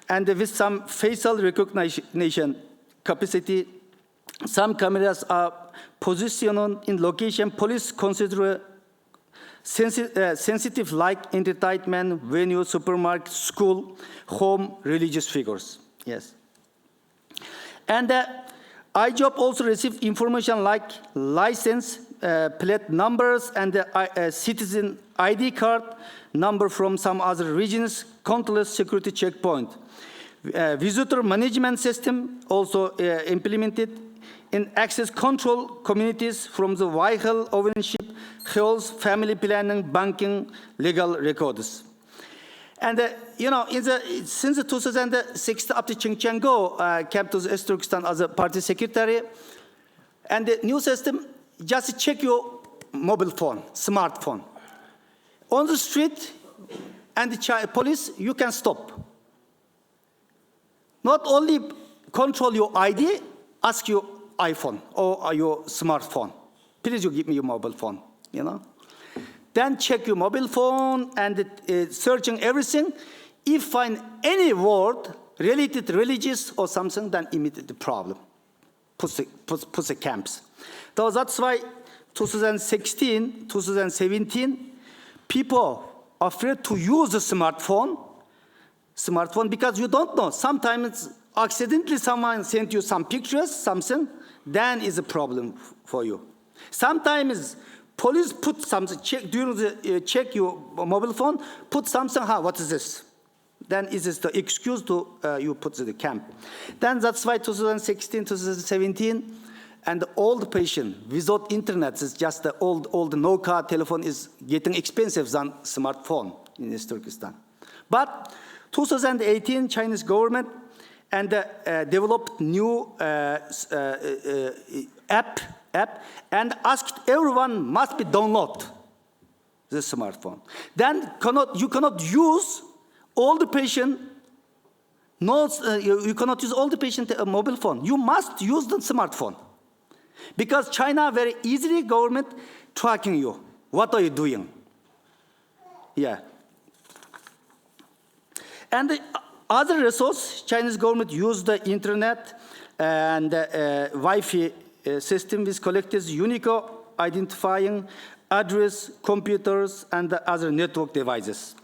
and with some facial recognition capacity. Some cameras are positioned in location police consider sensitive, like entertainment, venue, supermarket, school, home, religious figures. Yes. And iJob also received information like license plate numbers and the citizen ID card number from some other regions, countless security checkpoint. Visitor management system also implemented in access control communities from the vehicle ownership, health, family planning, banking, legal records. And you know, since 2006, after Chingchengo came to East Turkestan as a party secretary, and the new system, just check your mobile phone, smartphone. On the street, and the police, you can stop. Not only control your ID, ask your iPhone or your smartphone. Please, you give me your mobile phone, you know. Then check your mobile phone and searching everything. If find any word related to religious or something, then immediate the problem. Put the camps. So that's why 2016, 2017, people are afraid to use the smartphone because you don't know. Sometimes accidentally someone sent you some pictures, something, then is a problem for you. Sometimes police put something, during the check your mobile phone, put something, what is this? Then is this the excuse to you put the camp. Then that's why 2016, 2017, and the old patient without internet is just the old Nokia telephone is getting expensive than smartphone in East Turkestan. But 2018, Chinese government and developed new app and asked everyone must be download the smartphone. Then you cannot use all the patient notes. You cannot use all the patient mobile phone. You must use the smartphone because China very easily government tracking you. What are you doing? Yeah. And the other resource, Chinese government used the internet and Wi-Fi system which collects unique identifying address, computers, and the other network devices.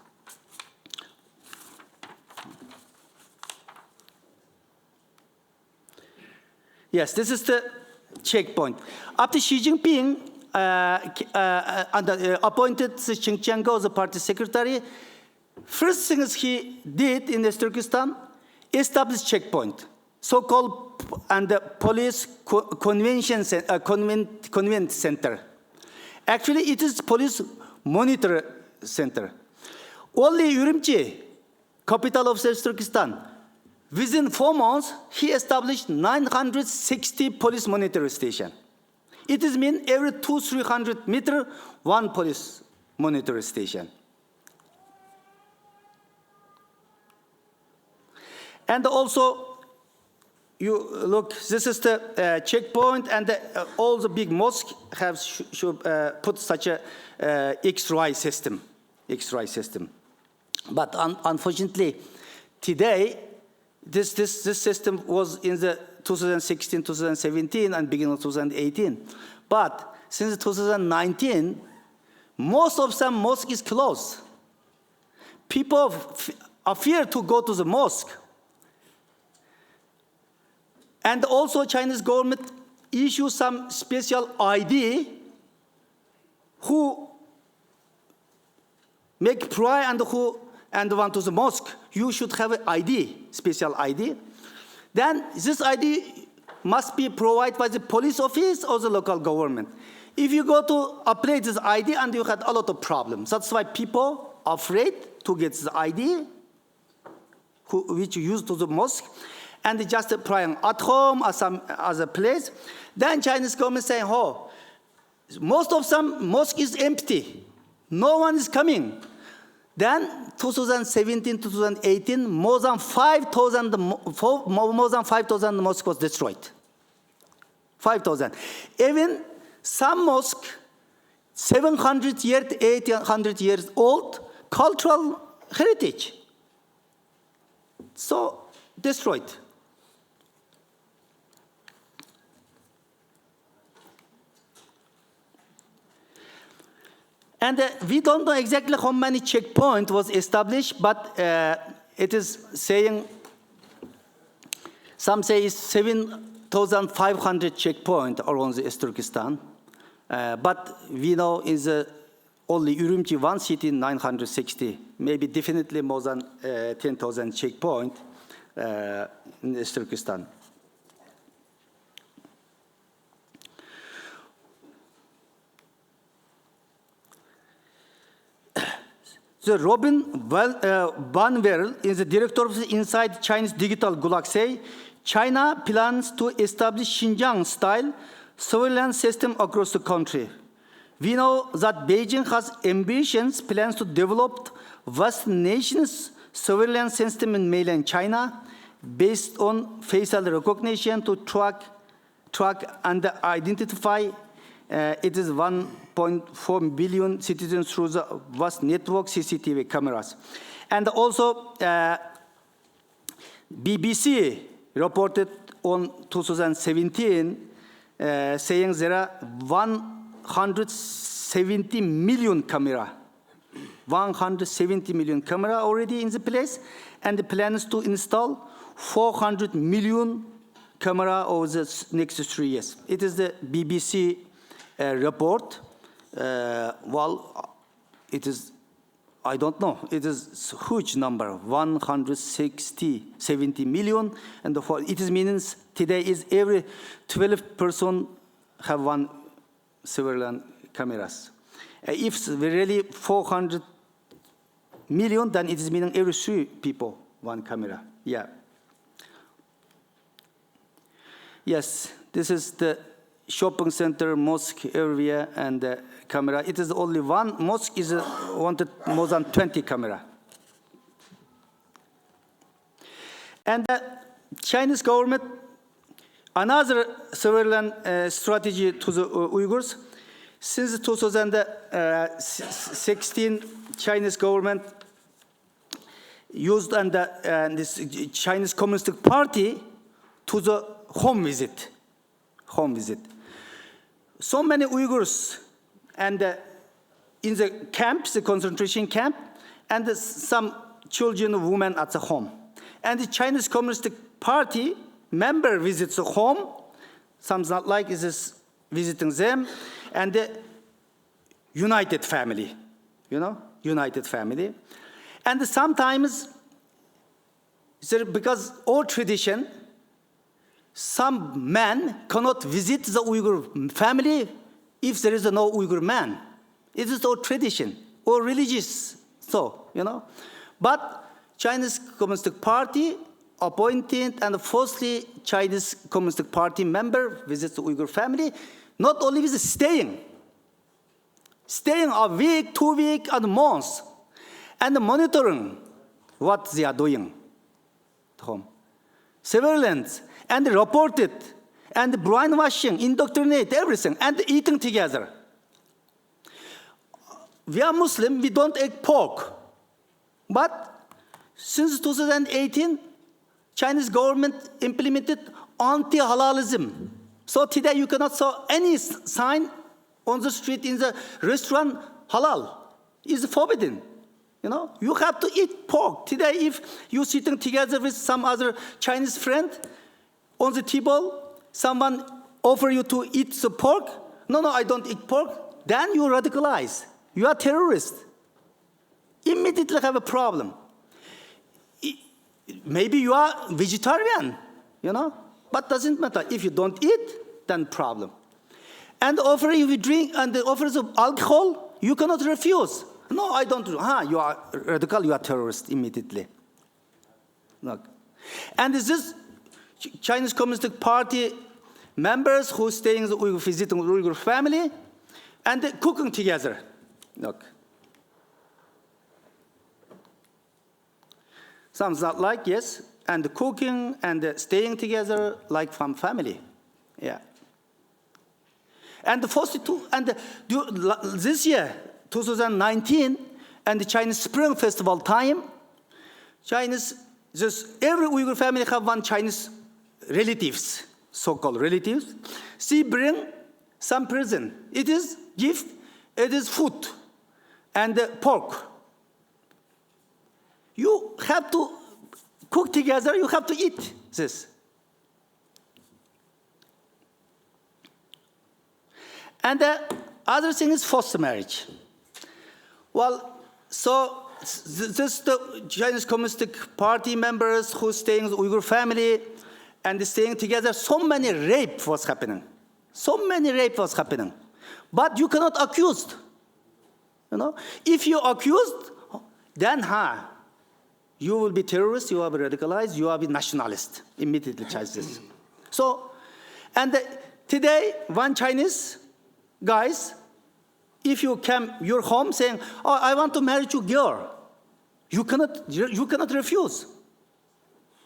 Yes, this is the checkpoint. After Xi Jinping appointed Xingqiango as the party secretary, first things he did in East Turkestan, established checkpoint, so-called and the police convention convent center. Actually, it is police monitor center. Only Urumqi, capital of East Turkestan, within 4 months, he established 960 police monitor station. It is mean every 200-300 meters, one police monitor station. And also, you look, this is the checkpoint, and all the big mosques have should put such a X-ray system. But unfortunately, today, this system was in the 2016, 2017, and beginning of 2018. But since 2019, most of some mosque is closed. People are fear to go to the mosque. And also Chinese government issues some special ID who make prayer and who want to the mosque. You should have an ID, special ID. Then this ID must be provided by the police office or the local government. If you go to apply this ID, and you had a lot of problems. That's why people are afraid to get the ID, which you use to the mosque, and just praying at home or some other place. Then Chinese government saying, oh, most of some mosque is empty. No one is coming. Then 2017, 2018, more than 5,000 mosques was destroyed. 5,000. Even some mosque, 700 years, 800 years old, cultural heritage. So destroyed. And we don't know exactly how many checkpoints was established, but it is saying, some say it's 7,500 checkpoints around the Turkestan. But we know in the only Urumqi, one city, 960, maybe definitely more than 10,000 checkpoints in the Turkestan. So Robin Van Werl is the director of the Inside Chinese Digital Gulag, say, China plans to establish Xinjiang-style surveillance system across the country. We know that Beijing has ambitious plans to develop vast nation's surveillance system in mainland China based on facial recognition to track and identify it is 1.4 billion citizens through the vast network CCTV cameras. And also, BBC reported on 2017 saying there are 170 million camera. 170 million camera already in the place, and the plans to install 400 million camera over the next 3 years. It is the BBC report. Well, it is, I don't know, it is a huge number, 70 million, and it is means today is every 12 person have one surveillance cameras. If really 400 million, then it is meaning every 3 people, one camera, yeah. Yes, this is the shopping center, mosque area, and the camera. It is only one mosque is wanted more than 20 camera. And the Chinese government, another surveillance strategy to the Uyghurs. Since 2016, Chinese government used and this Chinese Communist Party to the home visit. So many Uyghurs and in the camps, the concentration camp, and some children and women at the home. And the Chinese Communist Party member visits the home. Some not like is visiting them, and the united family, united family. And sometimes, because old tradition, some men cannot visit the Uyghur family if there is no Uyghur man. It is our tradition or religious, But Chinese Communist Party appointed and falsely Chinese Communist Party member visits the Uyghur family, not only with staying a week, 2 weeks, and months, and monitoring what they are doing at home. surveillance, and reported, and brainwashing, indoctrinate, everything, and eating together. We are Muslim, we don't eat pork. But since 2018, Chinese government implemented anti-halalism. So today you cannot see any sign on the street, in the restaurant, halal is forbidden. You have to eat pork. Today, if you're sitting together with some other Chinese friend on the table, someone offer you to eat the pork. No, I don't eat pork. Then you radicalize. You are terrorist. Immediately have a problem. Maybe you are vegetarian, but doesn't matter. If you don't eat, then problem. And offer you drink, and the offers of alcohol, you cannot refuse. No, I don't. You are radical, you are terrorist immediately. Look. And this Chinese Communist Party members who staying visiting the Uyghur family and cooking together. Look. Sounds not like, yes, and cooking and staying together like from family. Yeah. And the first two, and this year, 2019, and the Chinese Spring Festival time, every Uyghur family have one Chinese relatives, so-called relatives. She bring some present. It is gift, it is food, and pork. You have to cook together, you have to eat this. And the other thing is forced marriage. Well, so this the Chinese Communist Party members who staying in the Uyghur family and staying together, so many rape was happening. So many rape was happening. But you cannot accuse. If you accused, then you will be terrorist, you will be radicalized, you will be nationalist. Immediately charge this. So, and today, one Chinese guys, if you come your home saying, "Oh, I want to marry you, girl," you cannot refuse.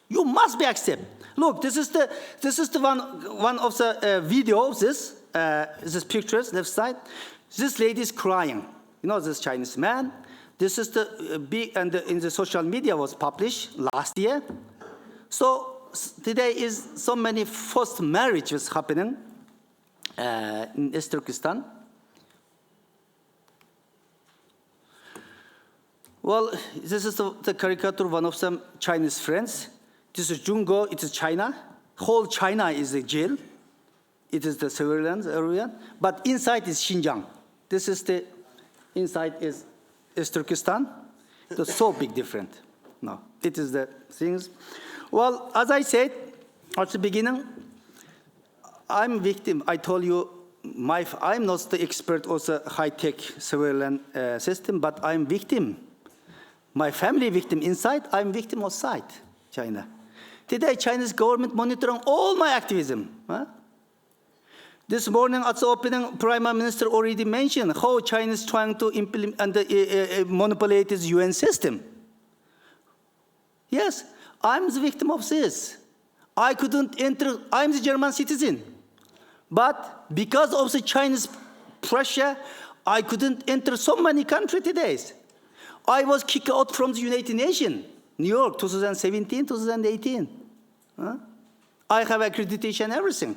You must be accept. Look, this is the one of the video of this pictures left side. This lady is crying. This Chinese man. This is the big, and in the social media was published last year. So today is so many forced marriages happening in Turkestan. Well, this is the caricature, one of some Chinese friends. This is Jungo, it is China. Whole China is a jail. It is the surveillance area. But inside is Xinjiang. This is the, inside is Turkestan. It's so big different. No, it is the things. Well, as I said at the beginning, I'm victim. I told you, I'm not the expert of the high-tech surveillance system, but I'm victim. My family victim inside, I'm victim outside China. Today, Chinese government monitoring all my activism. This morning at the opening, Prime Minister already mentioned how China is trying to implement and manipulate its UN system. Yes, I'm the victim of this. I couldn't enter, I'm the German citizen. But because of the Chinese pressure, I couldn't enter so many countries today. I was kicked out from the United Nations, New York, 2017, 2018. I have accreditation, everything.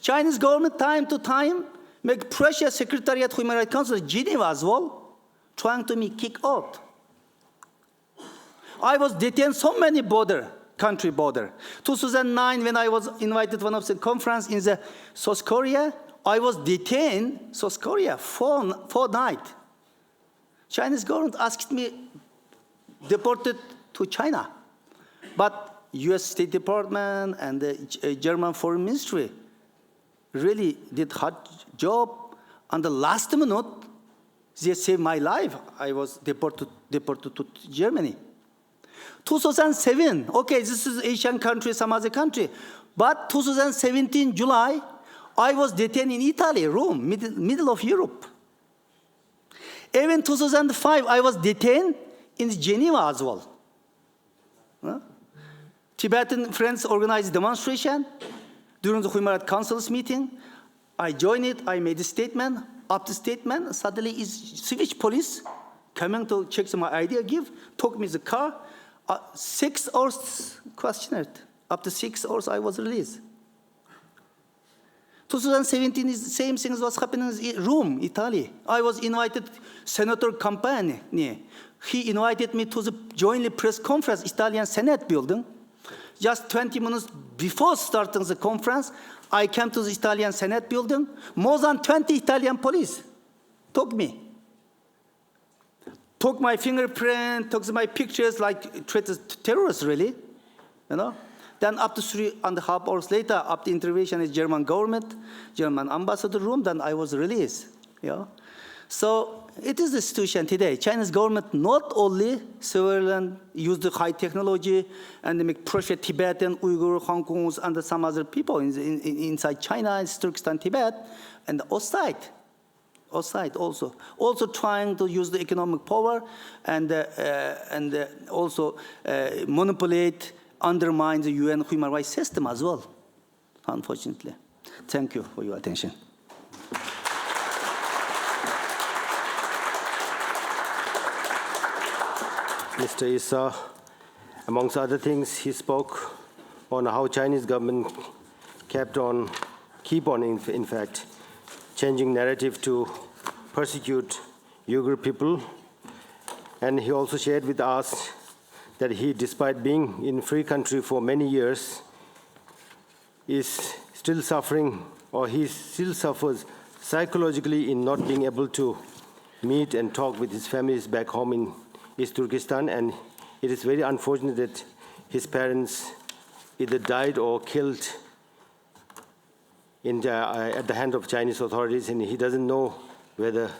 Chinese government, time to time, make pressure Secretariat Human Rights Council, Geneva as well, trying to me kick out. I was detained so many country border. 2009, when I was invited to one of the conference in the South Korea, I was detained South Korea for night. Chinese government asked me deported to China, but U.S. State Department and the German Foreign Ministry really did hard job. On the last minute, they saved my life. I was deported to Germany. 2007, okay, this is Asian country, some other country. But 2017, July, I was detained in Italy, Rome, middle of Europe. Even 2005, I was detained in Geneva as well. Tibetan friends organized demonstration during the Human Rights Council's meeting. I joined it, I made a statement. After statement, suddenly is Swedish police coming to check my ID, took me the car. 6 hours questioned. After 6 hours, I was released. 2017 is the same thing as what's happening in Rome, Italy. I was invited, Senator Campani. He invited me to the jointly press conference, Italian Senate building. Just 20 minutes before starting the conference, I came to the Italian Senate building. More than 20 Italian police took me. Took my fingerprint, took my pictures, like treated terrorists, really. You know? Then up to 3.5 hours later, after intervention in German government, German ambassador room, then I was released. Yeah? So it is the situation today. Chinese government not only surveillance, use the high technology, and they make pressure Tibetan, Uyghur, Hong Kongs, and some other people inside China, in Turkestan, Tibet, and outside also. Also trying to use the economic power and also manipulate, undermine the UN human rights system as well, unfortunately. Thank you for your attention. Mr. Issa, amongst other things, he spoke on how Chinese government keep on, in fact, changing narrative to persecute Uyghur people. And he also shared with us that he, despite being in free country for many years, is still suffering, or he still suffers psychologically in not being able to meet and talk with his families back home in East Turkestan. And it is very unfortunate that his parents either died or killed at the hand of Chinese authorities, and he doesn't know whether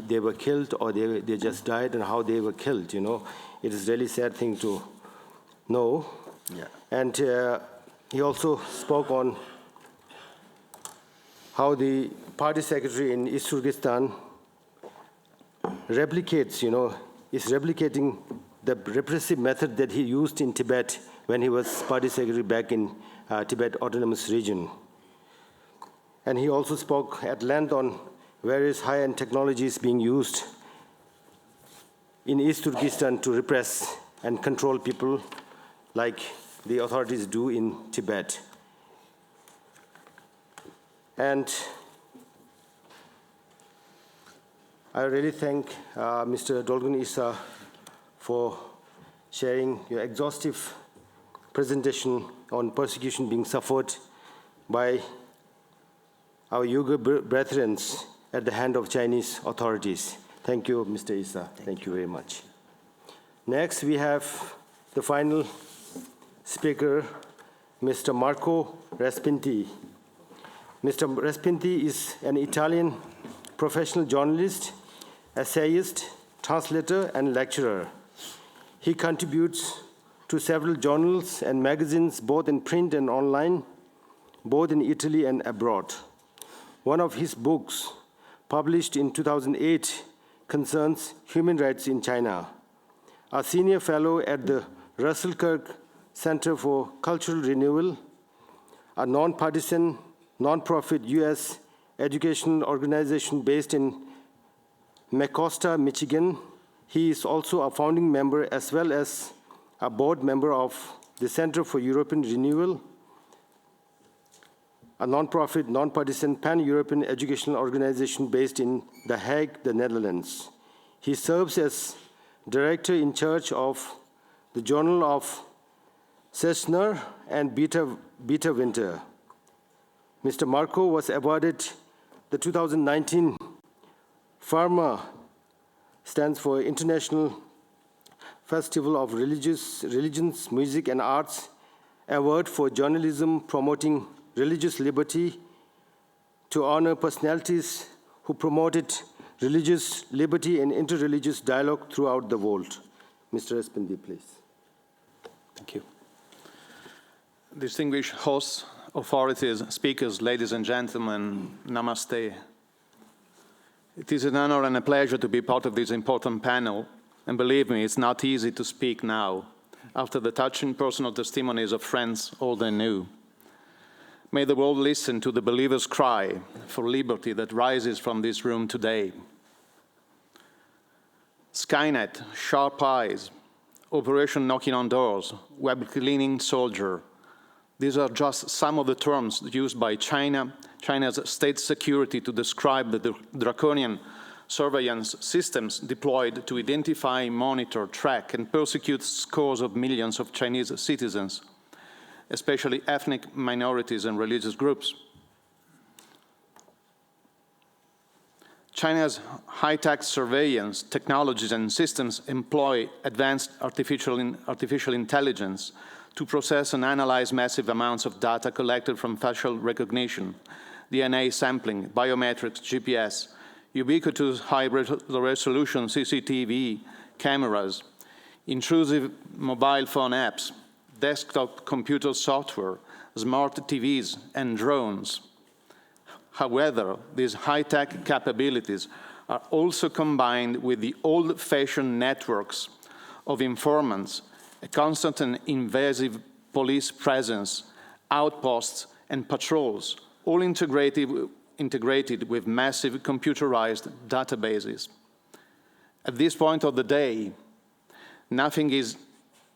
they were killed or they just died and how they were killed, you know. It is a really sad thing to know. Yeah. And he also spoke on how the party secretary in East Turkestan replicates, is replicating the repressive method that he used in Tibet when he was party secretary back in Tibet Autonomous Region. And he also spoke at length on various high-end technologies being used in East Turkestan to repress and control people like the authorities do in Tibet. And I really thank Mr. Dolgun Issa for sharing your exhaustive presentation on persecution being suffered by our Uyghur brethren at the hand of Chinese authorities. Thank you, Mr. Issa. Thank you very much. Next, we have the final speaker, Mr. Marco Respinti. Mr. Respinti is an Italian professional journalist, essayist, translator, and lecturer. He contributes to several journals and magazines, both in print and online, both in Italy and abroad. One of his books, published in 2008, concerns human rights in China. A senior fellow at the Russell Kirk Center for Cultural Renewal, a non-partisan, non-profit U.S. educational organization based in Mecosta, Michigan. He is also a founding member as well as a board member of the Center for European Renewal, a non-profit, non-partisan, pan-European educational organization based in The Hague, the Netherlands. He serves as director in charge of the Journal of Sechner and Beta Winter. Mr. Marco was awarded the 2019 FARMA, stands for International Festival of Religions, Music and Arts, Award for Journalism Promoting Religious Liberty, to honor personalities who promoted religious liberty and interreligious dialogue throughout the world. Mr. Respinti, please. Thank you. Distinguished hosts, authorities, speakers, ladies and gentlemen, namaste. It is an honor and a pleasure to be part of this important panel, and believe me, it's not easy to speak now after the touching personal testimonies of friends all they knew. May the world listen to the believer's cry for liberty that rises from this room today. Skynet, sharp eyes, Operation Knocking on Doors, web cleaning soldier. These are just some of the terms used by China's state security to describe the draconian surveillance systems deployed to identify, monitor, track, and persecute scores of millions of Chinese citizens, especially ethnic minorities and religious groups. China's high-tech surveillance technologies and systems employ advanced artificial intelligence to process and analyze massive amounts of data collected from facial recognition, DNA sampling, biometrics, GPS, ubiquitous high-resolution CCTV cameras, intrusive mobile phone apps, desktop computer software, smart TVs, and drones. However, these high-tech capabilities are also combined with the old-fashioned networks of informants, a constant and invasive police presence, outposts, and patrols, all integrated with massive computerized databases. At this point of the day, nothing is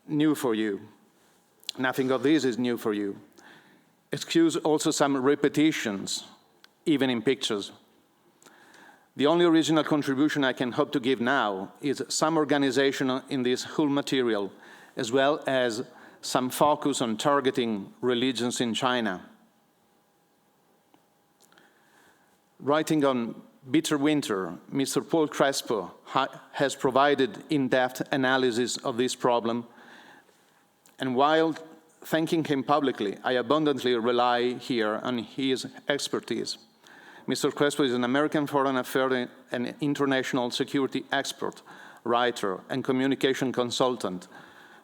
new for you. Nothing of this is new for you. Excuse also some repetitions, even in pictures. The only original contribution I can hope to give now is some organization in this whole material, as well as some focus on targeting religions in China. Writing on Bitter Winter, Mr. Paul Crespo has provided in-depth analysis of this problem, and while thanking him publicly, I abundantly rely here on his expertise. Mr. Crespo is an American foreign affairs and international security expert, writer, and communication consultant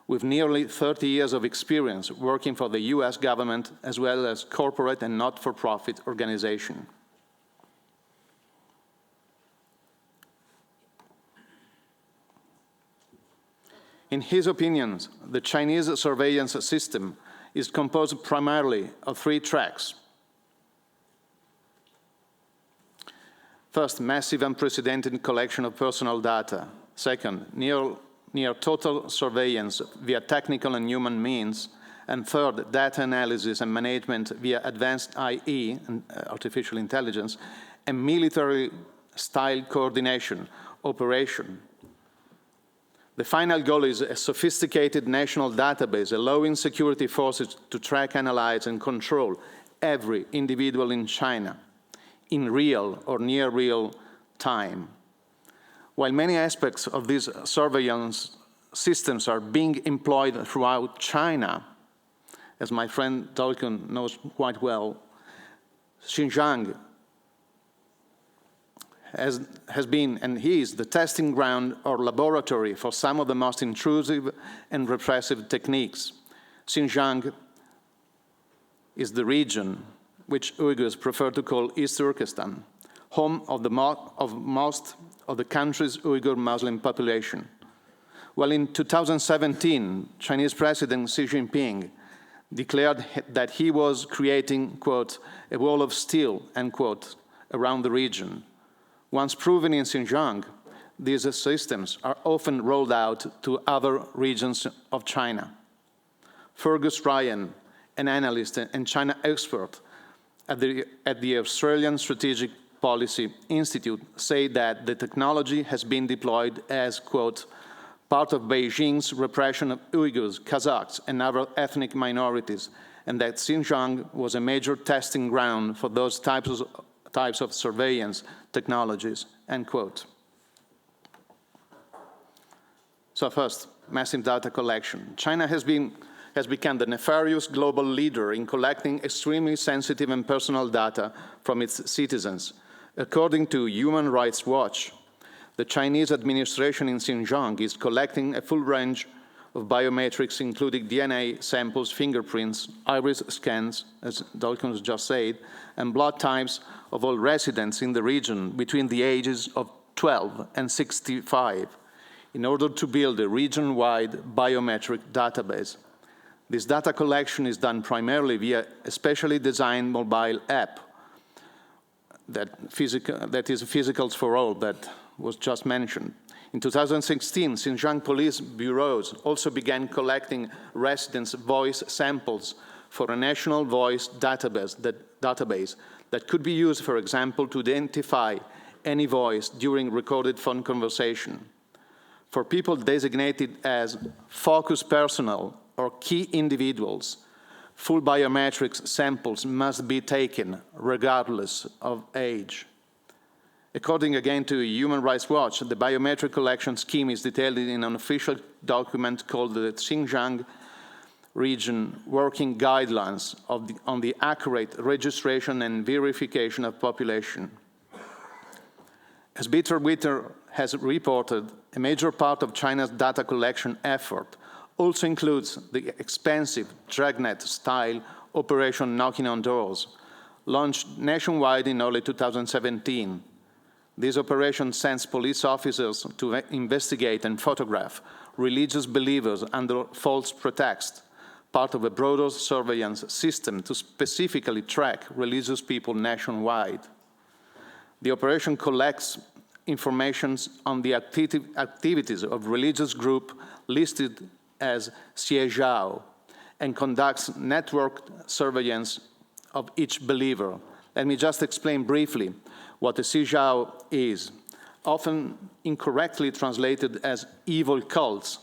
with nearly 30 years of experience working for the US government as well as corporate and not-for-profit organizations. In his opinions, the Chinese surveillance system is composed primarily of 3 tracks. First, massive unprecedented collection of personal data. Second, near total surveillance via technical and human means. And third, data analysis and management via advanced IE, artificial intelligence, and military-style coordination, operation. The final goal is a sophisticated national database allowing security forces to track, analyze, and control every individual in China in real or near real time. While many aspects of these surveillance systems are being employed throughout China, as my friend Dalton knows quite well, Xinjiang has been and is the testing ground or laboratory for some of the most intrusive and repressive techniques. Xinjiang is the region which Uyghurs prefer to call East Turkestan, home of most of the country's Uyghur Muslim population. Well, in 2017, Chinese President Xi Jinping declared that he was creating, quote, a wall of steel, end quote, around the region. Once proven in Xinjiang, these systems are often rolled out to other regions of China. Fergus Ryan, an analyst and China expert at the Australian Strategic Policy Institute, said that the technology has been deployed as, quote, part of Beijing's repression of Uyghurs, Kazakhs, and other ethnic minorities, and that Xinjiang was a major testing ground for those types of surveillance technologies, end quote. So first, massive data collection. China has become the nefarious global leader in collecting extremely sensitive and personal data from its citizens. According to Human Rights Watch, the Chinese administration in Xinjiang is collecting a full range of biometrics, including DNA samples, fingerprints, iris scans, as Dawkins just said, and blood types of all residents in the region between the ages of 12 and 65. in order to build a region-wide biometric database. This data collection is done primarily via a specially designed mobile app that is Physicals for All, that was just mentioned. In 2016, Xinjiang police bureaus also began collecting residents' voice samples for a national voice database that could be used, for example, to identify any voice during recorded phone conversation. For people designated as focus personnel or key individuals, full biometrics samples must be taken regardless of age. According again to Human Rights Watch, the biometric collection scheme is detailed in an official document called the Xinjiang Region Working Guidelines on the accurate registration and verification of population. As Peter Witter has reported, a major part of China's data collection effort also includes the expensive dragnet-style Operation Knocking on Doors, launched nationwide in early 2017. This operation sends police officers to investigate and photograph religious believers under false pretext, part of a broader surveillance system to specifically track religious people nationwide. The operation collects information on the activities of religious groups listed as Xiejiao and conducts networked surveillance of each believer. Let me just explain briefly what a Xiejiao is. Often incorrectly translated as evil cults,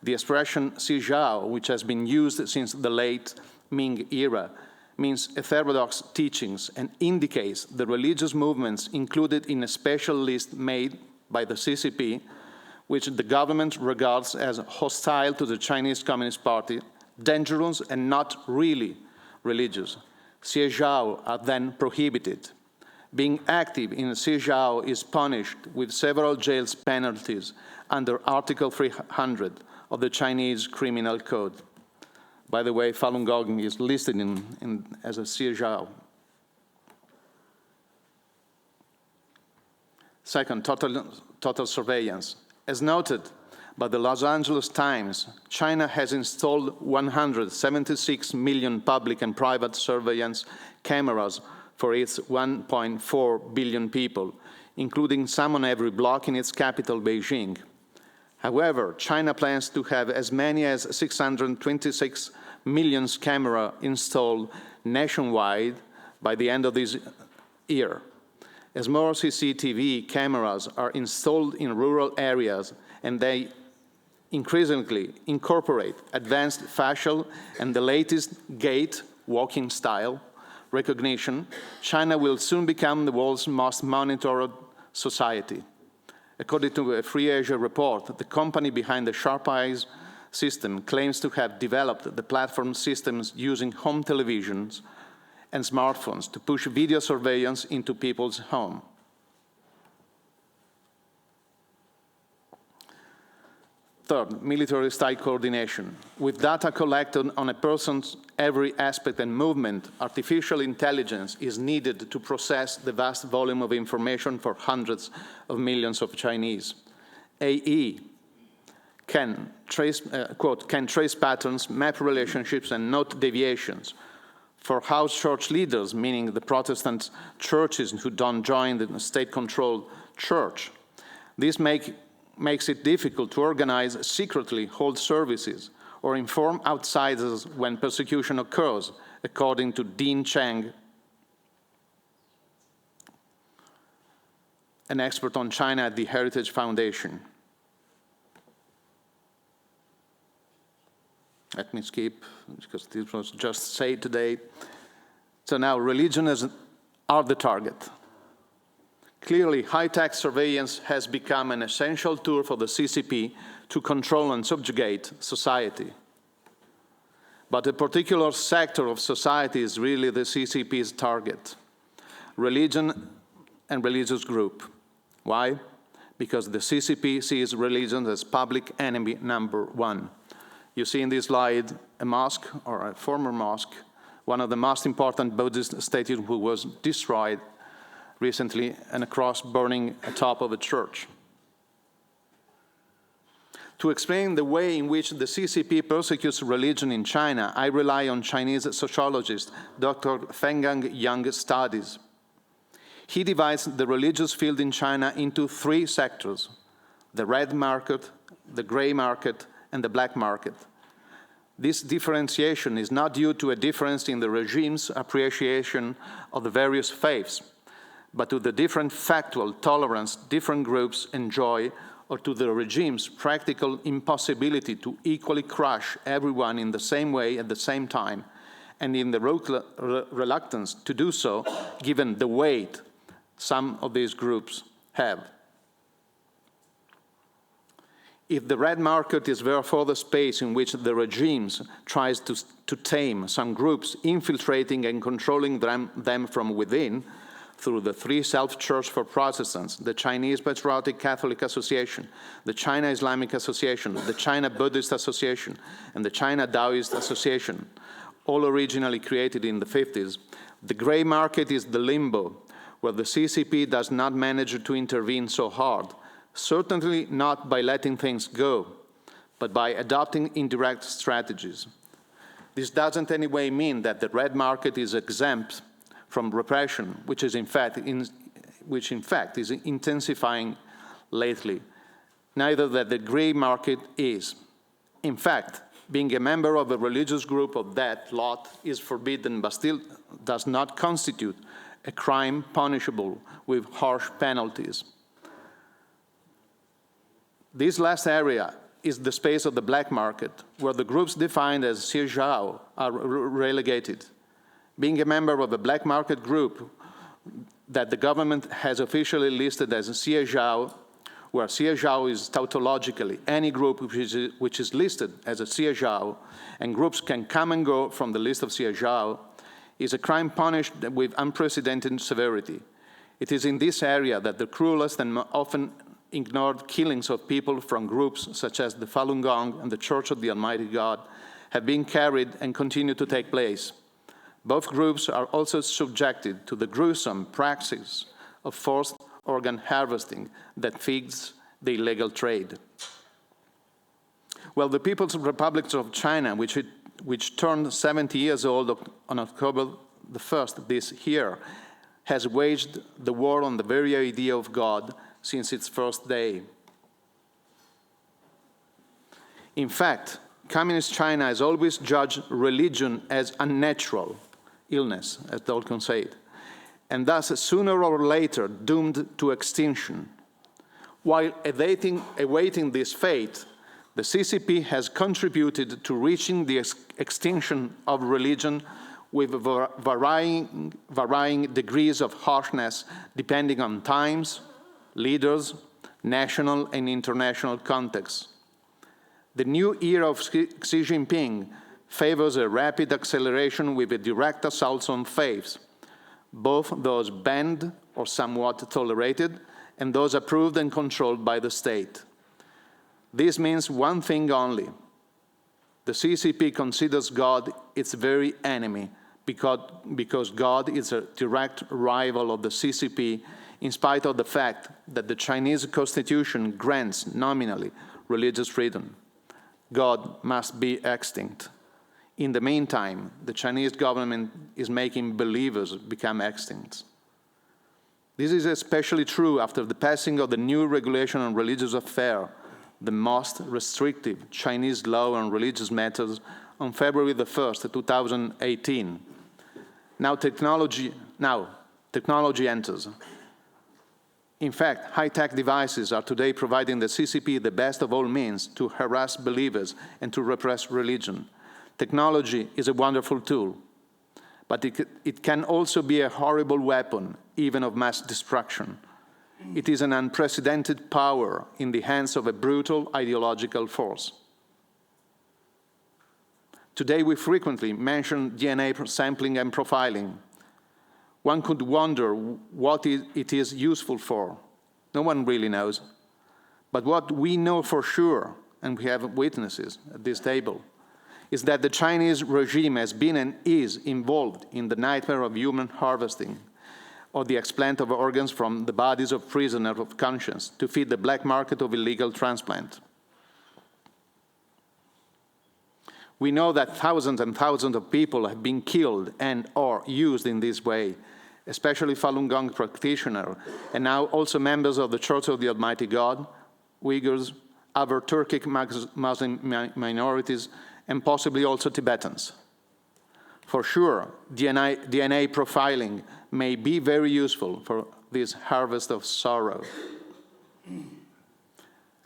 the expression Xiejiao, which has been used since the late Ming era, means heterodox teachings and indicates the religious movements included in a special list made by the CCP, which the government regards as hostile to the Chinese Communist Party, dangerous and not really religious. Xiejiao are then prohibited. Being active in Xiejiao is punished with several jail penalties under Article 300 of the Chinese Criminal Code. By the way, Falun Gong is listed as a Xiejiao. Second, total surveillance. As noted by the Los Angeles Times, China has installed 176 million public and private surveillance cameras for its 1.4 billion people, including some on every block in its capital, Beijing. However, China plans to have as many as 626 million cameras installed nationwide by the end of this year. As more CCTV cameras are installed in rural areas and they increasingly incorporate advanced facial and the latest gait, walking style recognition, China will soon become the world's most monitored society. According to a Free Asia report, the company behind the Sharp Eyes system claims to have developed the platform systems using home televisions and smartphones to push video surveillance into people's home. Third, military-style coordination. With data collected on a person's every aspect and movement, artificial intelligence is needed to process the vast volume of information for hundreds of millions of Chinese. AE can trace, quote, can trace patterns, map relationships, and note deviations. For house church leaders, meaning the Protestant churches who don't join the state-controlled church, this makes it difficult to organize secretly hold services or inform outsiders when persecution occurs, according to Dean Cheng, an expert on China at the Heritage Foundation. Let me skip, because this was just said today. So now, religion are the target. Clearly, high-tech surveillance has become an essential tool for the CCP to control and subjugate society. But a particular sector of society is really the CCP's target: religion and religious group. Why? Because the CCP sees religion as public enemy number one. You see in this slide a mosque, or a former mosque, one of the most important Buddhist statues who was destroyed recently, and a cross burning atop of a church. To explain the way in which the CCP persecutes religion in China, I rely on Chinese sociologist Dr. Fenggang Yang's studies. He divides the religious field in China into 3 sectors: the red market, the gray market, and the black market. This differentiation is not due to a difference in the regime's appreciation of the various faiths, but to the different factual tolerance different groups enjoy, or to the regime's practical impossibility to equally crush everyone in the same way at the same time, and in the reluctance to do so, given the weight some of these groups have. If the red market is therefore the space in which the regimes tries to tame some groups, infiltrating and controlling them from within, through the 3 self-church for Protestants, the Chinese Patriotic Catholic Association, the China Islamic Association, the China Buddhist Association, and the China Taoist Association, all originally created in the 50s, the gray market is the limbo where the CCP does not manage to intervene so hard, certainly not by letting things go, but by adopting indirect strategies. This doesn't in any way mean that the red market is exempt from repression, which in fact is intensifying lately. Neither that the gray market is. In fact, being a member of a religious group of that lot is forbidden, but still does not constitute a crime punishable with harsh penalties. This last area is the space of the black market, where the groups defined as Xiejiao are relegated. Being a member of a black market group that the government has officially listed as Xiejiao, where Xiejiao is tautologically any group which is listed as a Xiejiao, and groups can come and go from the list of Xiejiao, is a crime punished with unprecedented severity. It is in this area that the cruelest and often ignored killings of people from groups such as the Falun Gong and the Church of the Almighty God have been carried and continue to take place. Both groups are also subjected to the gruesome practice of forced organ harvesting that feeds the illegal trade. Well, the People's Republic of China, which turned 70 years old on October the 1st this year, has waged the war on the very idea of God since its first day. In fact, Communist China has always judged religion as unnatural illness, as Tolkien said, and thus sooner or later doomed to extinction. While awaiting this fate, the CCP has contributed to reaching the extinction of religion with varying degrees of harshness depending on times, leaders, national and international contexts. The new era of Xi Jinping favors a rapid acceleration with a direct assaults on faiths, both those banned or somewhat tolerated, and those approved and controlled by the state. This means one thing only. The CCP considers God its very enemy, because God is a direct rival of the CCP, in spite of the fact that the Chinese Constitution grants nominally religious freedom. God must be extinct. In the meantime, the Chinese government is making believers become extinct. This is especially true after the passing of the new regulation on religious affairs, the most restrictive Chinese law on religious matters, on February the 1st, 2018. Now technology enters. In fact, high-tech devices are today providing the CCP the best of all means to harass believers and to repress religion. Technology is a wonderful tool, but it can also be a horrible weapon, even of mass destruction. It is an unprecedented power in the hands of a brutal ideological force. Today we frequently mention DNA sampling and profiling. One could wonder what it is useful for. No one really knows. But what we know for sure, and we have witnesses at this table, is that the Chinese regime has been and is involved in the nightmare of human harvesting, or the explant of organs from the bodies of prisoners of conscience to feed the black market of illegal transplant. We know that thousands and thousands of people have been killed and or used in this way, especially Falun Gong practitioners, and now also members of the Church of the Almighty God, Uyghurs, other Turkic Muslim minorities, and possibly also Tibetans. For sure, DNA profiling may be very useful for this harvest of sorrow.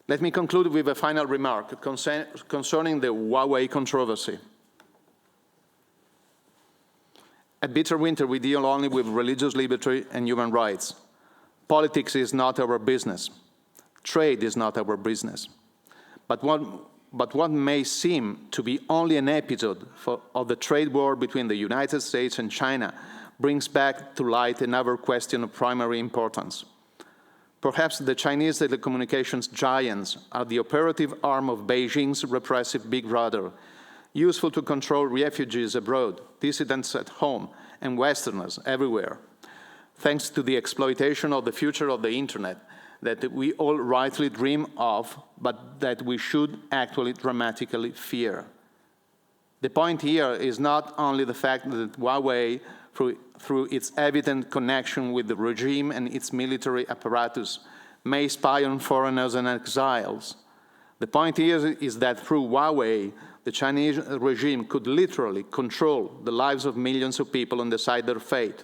Let me conclude with a final remark concerning the Huawei controversy. At Bitter Winter, we deal only with religious liberty and human rights. Politics is not our business. Trade is not our business. But what may seem to be only an episode of the trade war between the United States and China brings back to light another question of primary importance. Perhaps the Chinese telecommunications giants are the operative arm of Beijing's repressive Big Brother, useful to control refugees abroad, dissidents at home, and Westerners everywhere, thanks to the exploitation of the future of the Internet that we all rightly dream of, but that we should actually dramatically fear. The point here is not only the fact that Huawei, through its evident connection with the regime and its military apparatus, may spy on foreigners and exiles. The point here is that through Huawei, the Chinese regime could literally control the lives of millions of people and decide their fate.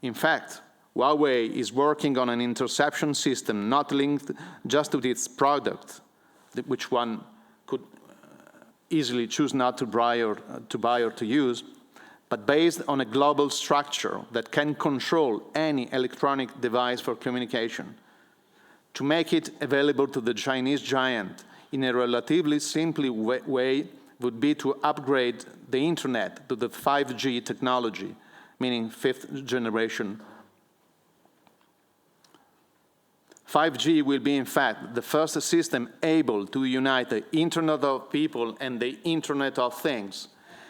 In fact, Huawei is working on an interception system not linked just to its product, which one could easily choose not to buy or to use, but based on a global structure that can control any electronic device for communication. To make it available to the Chinese giant in a relatively simple way would be to upgrade the Internet to the 5G technology, meaning fifth generation. 5G will be, in fact, the first system able to unite the Internet of People and the Internet of Things,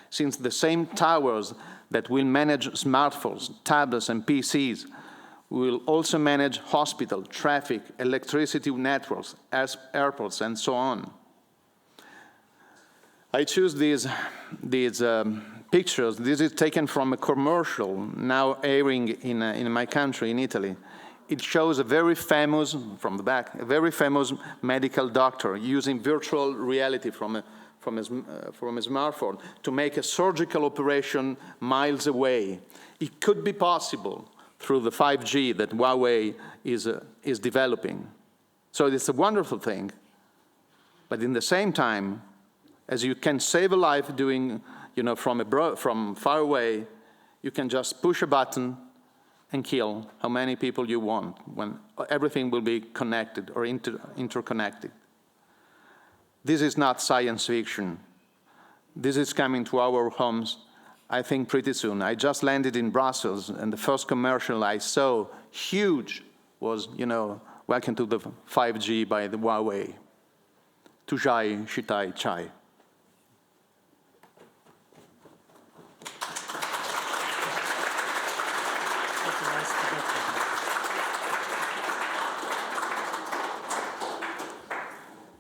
since the same towers that will manage smartphones, tablets, and PCs will also manage hospital, traffic, electricity networks, airports, and so on. I choose these pictures. This is taken from a commercial now airing in my country, in Italy. It shows a very famous, from the back, a very famous medical doctor using virtual reality from a smartphone to make a surgical operation miles away. It could be possible through the 5G that Huawei is developing. So it's a wonderful thing. But in the same time, as you can save a life doing, from far away, you can just push a button and kill how many people you want when everything will be connected or interconnected. This is not science fiction. This is coming to our homes, I think, pretty soon. I just landed in Brussels, and the first commercial I saw, huge, was, welcome to the 5G by the Huawei. Tujai Shitai Chai.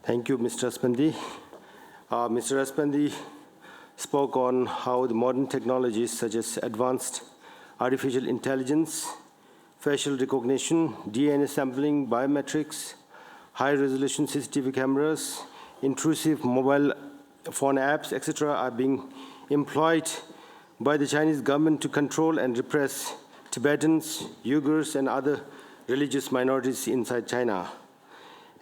Thank you, Mr. Raspandi. Mr. Raspandi spoke on how the modern technologies such as advanced artificial intelligence, facial recognition, DNA sampling, biometrics, high-resolution CCTV cameras, intrusive mobile phone apps, etc., are being employed by the Chinese government to control and repress Tibetans, Uyghurs, and other religious minorities inside China.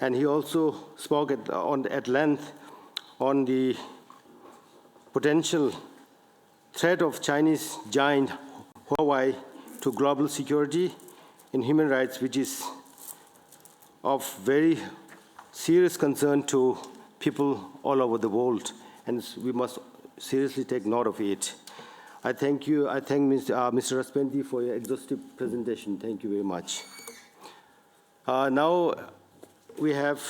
And he also spoke at length on the potential threat of Chinese giant Huawei to global security and human rights, which is of very serious concern to people all over the world, and we must seriously take note of it. I thank you. I thank Mr. Raspandi for your exhaustive presentation. Thank you very much. Now we have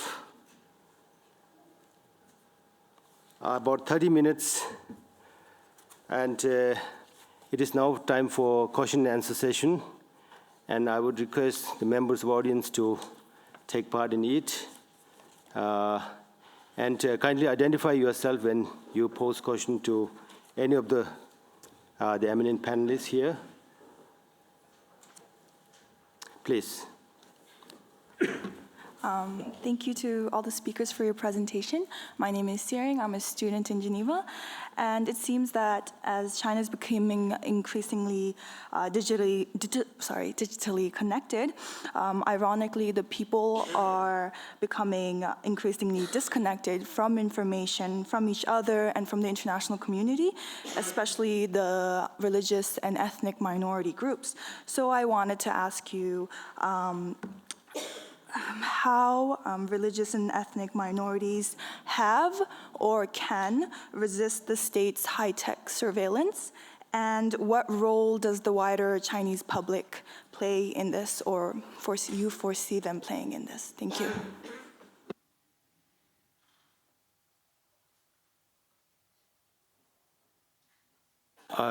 about 30 minutes, and it is now time for question and answer session. And I would request the members of the audience to take part in it. And kindly identify yourself when you pose question to any of the eminent panelists here. Please. Thank you to all the speakers for your presentation. My name is Searing. I'm a student in Geneva. And it seems that as China is becoming increasingly digitally connected, ironically, the people are becoming increasingly disconnected from information, from each other, and from the international community, especially the religious and ethnic minority groups. So I wanted to ask you, how religious and ethnic minorities have or can resist the state's high-tech surveillance, and what role does the wider Chinese public play in this, or you foresee them playing in this? Thank you.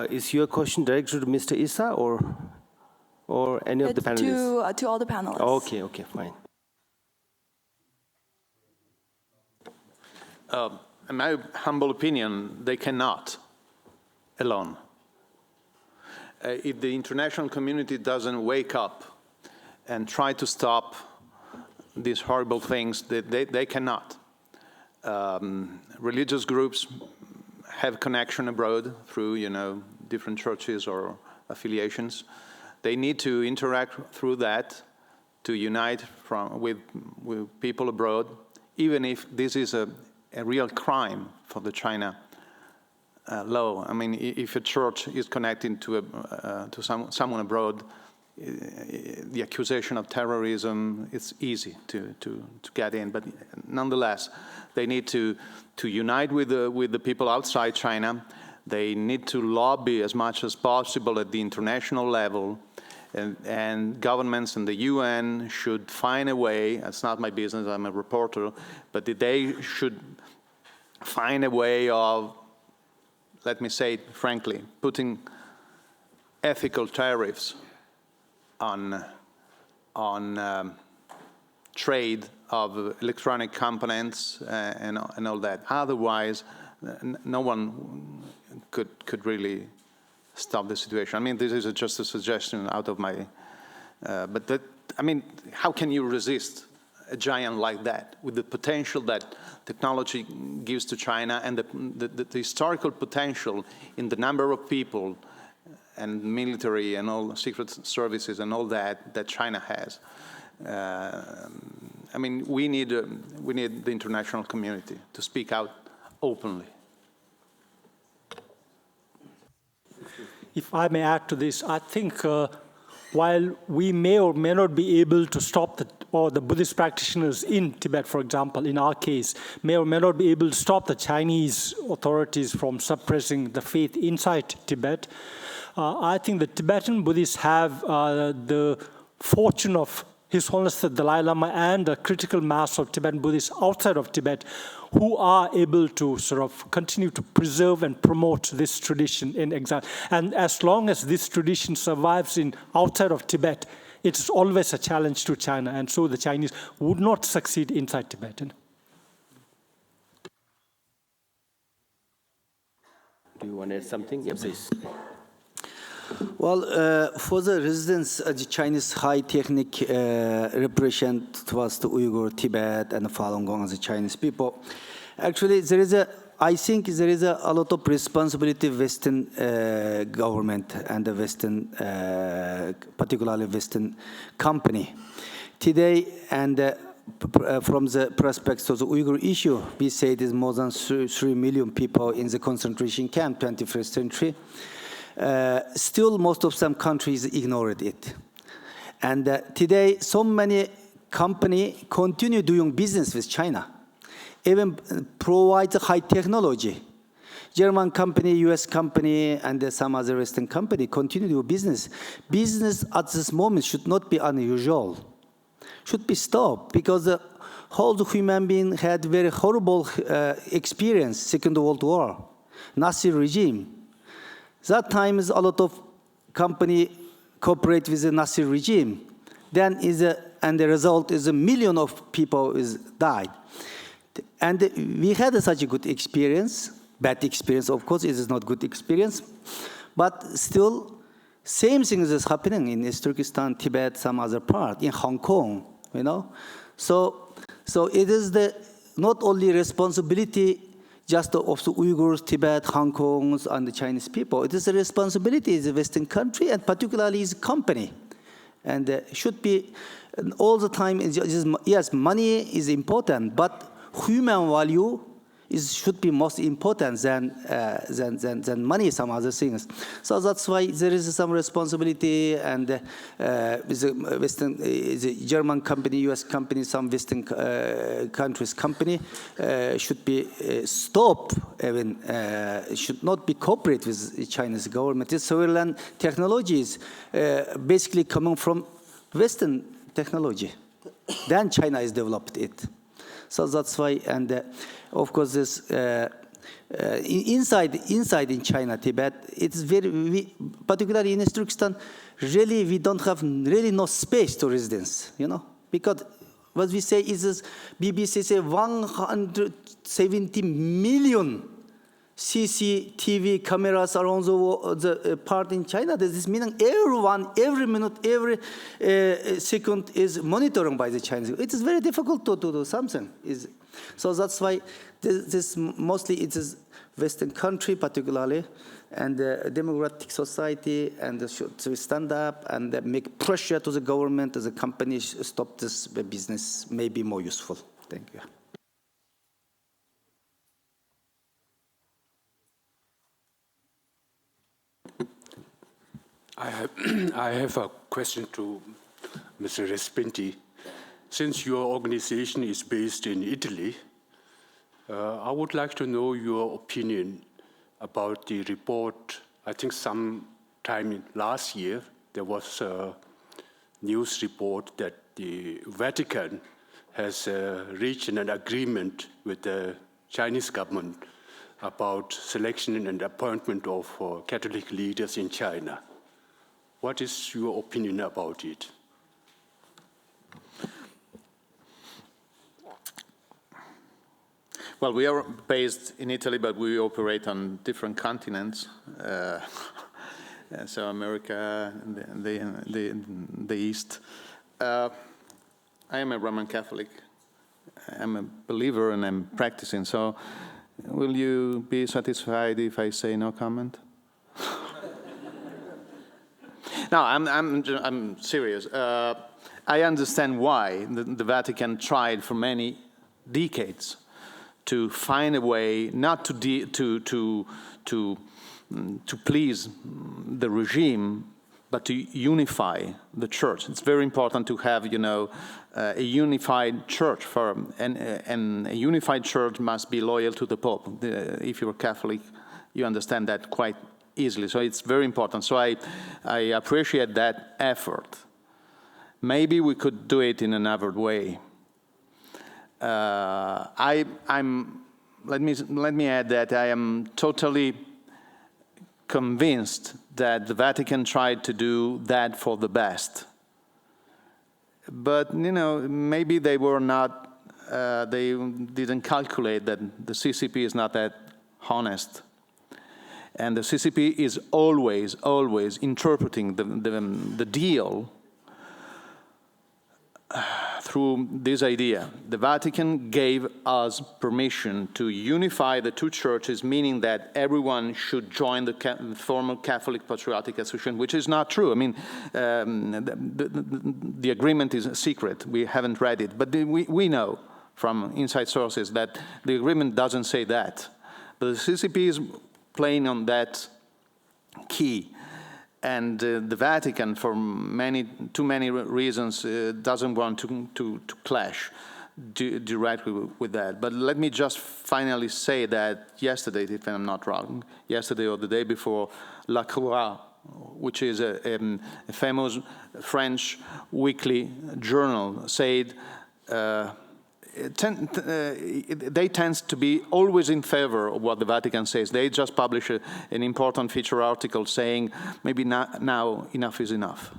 Is your question directed to Mr. Issa or any of the panelists? To all the panelists. Okay, fine. In my humble opinion, they cannot alone. If the international community doesn't wake up and try to stop these horrible things, they cannot. Religious groups have connection abroad through, different churches or affiliations. They need to interact through that to unite with people abroad, even if this is a real crime for the China law. I mean, if a church is connected to someone abroad, the accusation of terrorism, it's easy to get in. But nonetheless, they need to unite with the people outside China. They need to lobby as much as possible at the international level. And governments and the UN should find a way, it's not my business, I'm a reporter, but they should find a way of, let me say it frankly, putting ethical tariffs on trade of electronic components and all that. Otherwise, no one could really stop the situation. I mean, this is just a suggestion out of my, how can you resist a giant like that with the potential that technology gives to China and the historical potential in the number of people and military and all secret services and all that China has? We need the international community to speak out openly. If I may add to this, I think while we may or may not be able to stop the Buddhist practitioners in Tibet, for example, in our case, may or may not be able to stop the Chinese authorities from suppressing the faith inside Tibet, I think the Tibetan Buddhists have the fortune of His Holiness the Dalai Lama and a critical mass of Tibetan Buddhists outside of Tibet who are able to sort of continue to preserve and promote this tradition in exile. And as long as this tradition survives outside of Tibet, it's always a challenge to China, and so the Chinese would not succeed inside Tibet. Do you want to add something? Yes, please. Well, for the residents of the Chinese high-technic repression towards the Uyghur, Tibet, and Falun Gong as the Chinese people, actually, I think there is a lot of responsibility Western government and the Western, particularly Western company. Today, and from the prospects of the Uyghur issue, we say there's more than 3 million people in the concentration camp, 21st century. Still, most of some countries ignored it. And today, so many companies continue doing business with China, even provide high technology. German company, US company, and some other Western company continue to do business. Business at this moment should not be unusual, should be stopped, because the whole human being had very horrible experience, Second World War, Nazi regime. That time is a lot of company cooperate with the Nazi regime. Then and the result is 1 million of people died. And we had such a good experience, bad experience, of course, it is not good experience, but still, same thing is happening in East Turkestan, Tibet, some other part, in Hong Kong, you know? So it is not only responsibility just of the Uyghurs, Tibet, Hong Kongs, and the Chinese people. It is a responsibility of the Western country, and particularly its company. And should be all the time, yes, money is important, but human value should be most important than money, some other things. So that's why there is some responsibility, and the German company, US company, some Western countries company should be stop, even should not be cooperate with the Chinese government. This surveillance technology is basically coming from Western technology. Then China has developed it. So that's why, and of course, this inside in China, Tibet, it's particularly in East Turkestan, really we don't have really no space to residence, you know, because what we say is BBC say 170 million CCTV cameras around the part in China. This is meaning everyone, every minute, every second is monitoring by the Chinese. It is very difficult to do something. So that's why this mostly it is Western country particularly, and democratic society, and should stand up and make pressure to the government, as the companies stop this business, may be more useful. Thank you. I have a question to Mr. Respinti. Since your organization is based in Italy, I would like to know your opinion about the report. I think sometime last year, there was a news report that the Vatican has reached an agreement with the Chinese government about selection and appointment of Catholic leaders in China. What is your opinion about it? Well, we are based in Italy, but we operate on different continents. So America and the East. I am a Roman Catholic. I'm a believer and I'm practicing. So will you be satisfied if I say no comment? No, I'm serious. I understand why the Vatican tried for many decades to find a way not to please the regime, but to unify the church. It's very important to have, you know, a unified church, and a unified church must be loyal to the Pope. If you're Catholic, you understand that quite easily. So it's very important. So I appreciate that effort. Maybe we could do it in another way. Let me add that I am totally convinced that the Vatican tried to do that for the best. But, you know, maybe they were not, they didn't calculate that the CCP is not that honest. And the CCP is always interpreting the deal through this idea. The Vatican gave us permission to unify the two churches, meaning that everyone should join the former Catholic Patriotic Association, which is not true. I mean, the agreement is a secret. We haven't read it. But we know from inside sources that the agreement doesn't say that. But the CCP is playing on that key. And the Vatican, for too many reasons, doesn't want to clash directly with that. But let me just finally say that yesterday, if I'm not wrong, yesterday or the day before, La Croix, which is a famous French weekly journal, said they tend to be always in favor of what the Vatican says. They just publish an important feature article saying maybe now enough is enough.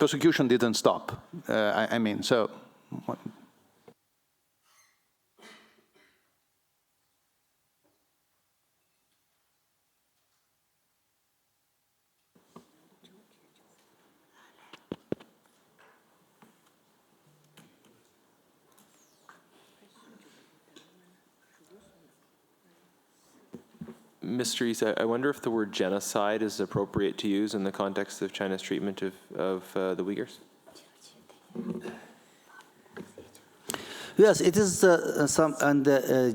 persecution didn't stop. I mean, so. Mr. Issa, I wonder if the word genocide is appropriate to use in the context of China's treatment of the Uyghurs? Yes, it is some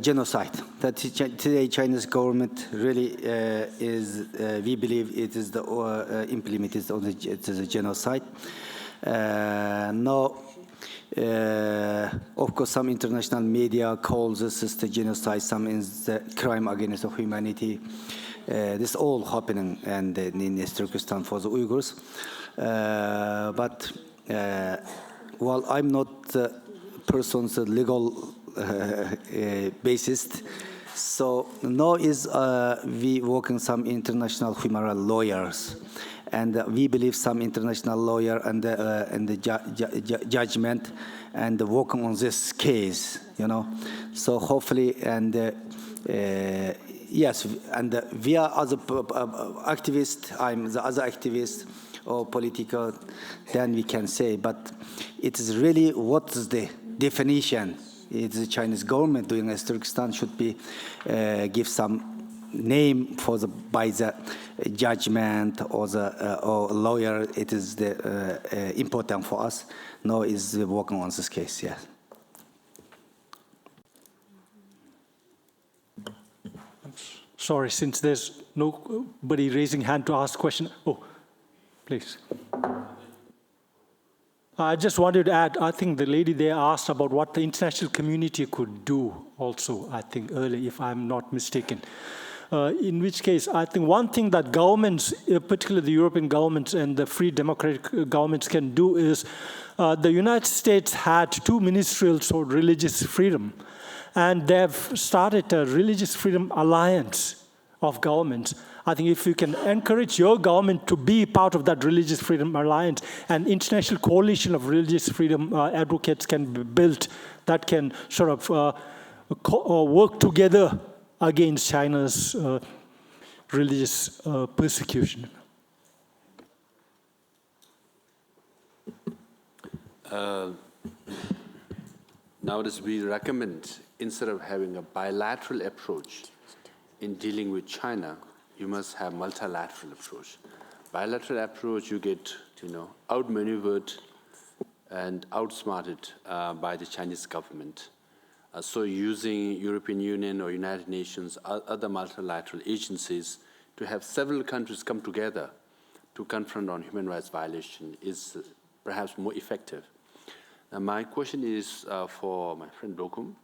genocide that today Chinese government really is. We believe it is the implemented on it is a genocide. Now, of course, some international media calls this as the genocide. Some is the crime against humanity. This is all happening and in Turkestan for the Uyghurs. But while I'm not the person's legal basis, so now is we working some international human rights lawyers, and we believe some international lawyer and the judgment and working on this case, you know. So hopefully and. Yes, and we are as a activist, I'm the other activist or political, then we can say, but it is really what is the definition? It's the Chinese government doing as Turkestan should be give some name for the by the judgment or the or lawyer. It is the important for us. Now is working on this case. Yes. Sorry, since there's nobody raising hand to ask question. Oh, please. I just wanted to add, I think the lady there asked about what the international community could do also, I think earlier, if I'm not mistaken. In which case, I think one thing that governments, particularly the European governments and the free democratic governments can do is, the United States had 2 ministerials for religious freedom. And they've started a religious freedom alliance of governments. I think if you can encourage your government to be part of that religious freedom alliance, an international coalition of religious freedom advocates can be built that can sort of work together against China's religious persecution. Nowadays, we recommend, instead of having a bilateral approach in dealing with China, you must have multilateral approach. Bilateral approach, you get, outmaneuvered and outsmarted by the Chinese government. So using European Union or United Nations, other multilateral agencies to have several countries come together to confront on human rights violation is perhaps more effective. Now, my question is for my friend Dokum.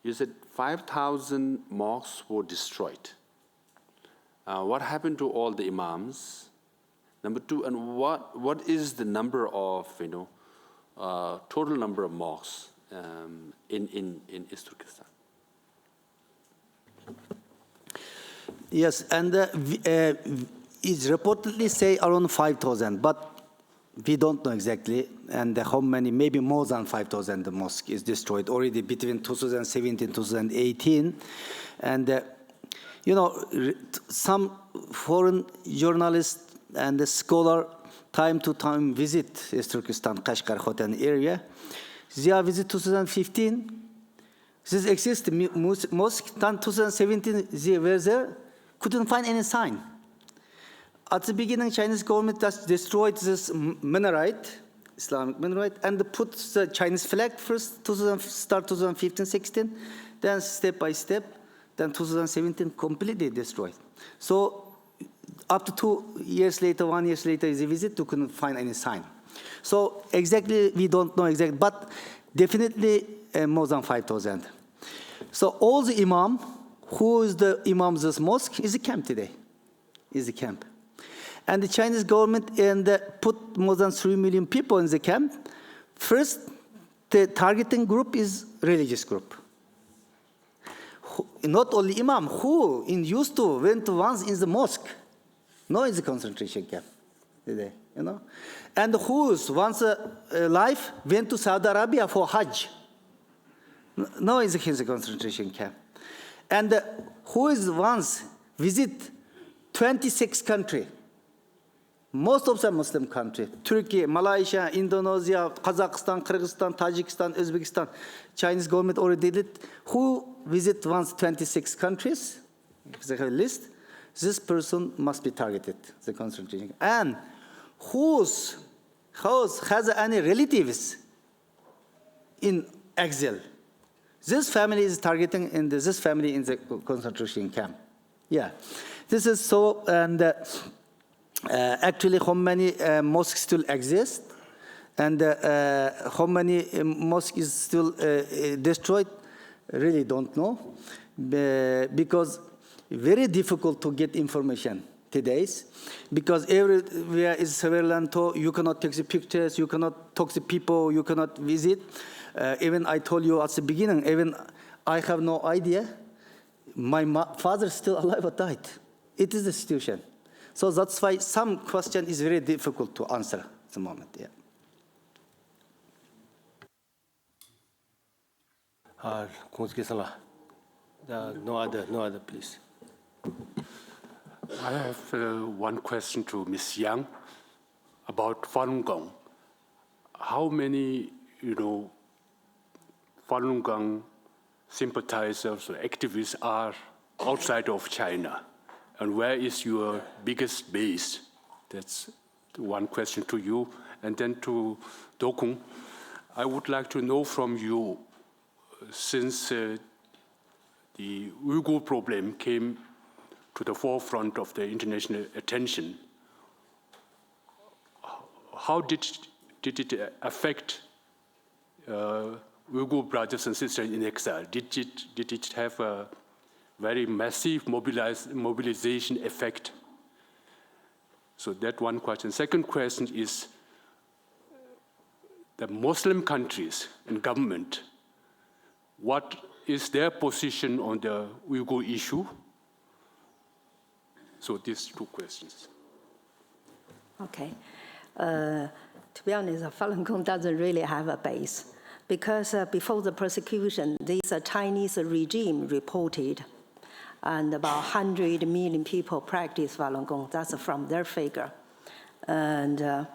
You said 5,000 mosques were destroyed. What happened to all the imams? Number 2, and what is the number of total number of mosques in East Turkestan? Yes, and it's reportedly say around 5,000, but we don't know exactly, and how many, maybe more than 5,000 mosque is destroyed already between 2017 and 2018. And, some foreign journalists and the scholar time to time visit East Turkestan, Kashgar, Khotan area. They are visit 2015. This exists mosque, then 2017 they were there, couldn't find any sign. At the beginning, Chinese government just destroyed this minaret, Islamic minaret, and put the Chinese flag first, start 2015-16, then step by step, then 2017 completely destroyed. So up to 2 years later, 1 year later, they visit, they couldn't find any sign. So exactly, we don't know exactly, but definitely more than 5,000. So all the imam, who is the imam of this mosque, is a camp today, is a camp. And the Chinese government put more than 3 million people in the camp. First, the targeting group is religious group. Not only imam, who used to went once in the mosque, not in the concentration camp. today, you know? And who's once life went to Saudi Arabia for Hajj? No, is a concentration camp. And who is once visit 26 countries? Most of them Muslim countries. Turkey, Malaysia, Indonesia, Kazakhstan, Kyrgyzstan, Tajikistan, Uzbekistan. Chinese government already did it. Who visit once 26 countries? If they have a list, this person must be targeted, the concentration. And who has any relatives in exile? This family is targeting in this family in the concentration camp. Yeah, this is so, and actually how many mosques still exist, and how many mosques is still destroyed, really don't know, because very difficult to get information today, because everywhere is surveillance, you cannot take the pictures, you cannot talk to people, you cannot visit. Even I told you at the beginning, even I have no idea, my father is still alive or died. It is the situation. So that's why some question is very difficult to answer at the moment. Yeah. No other, please. I have one question to Ms. Yang about Falun Gong. How many, Falun Gong sympathizers or activists are outside of China? And where is your biggest base? That's one question to you. And then to Dokung, I would like to know from you, since the Uyghur problem came to the forefront of the international attention, how did it affect Uyghur brothers and sisters in exile? Did it have a very massive mobilization effect? So that one question. Second question is the Muslim countries and government, what is their position on the Uyghur issue? So these two questions. Okay. To be honest, Falun Gong doesn't really have a base, because before the persecution, this Chinese regime reported, and about 100 million people practice Falun Gong. That's from their figure. And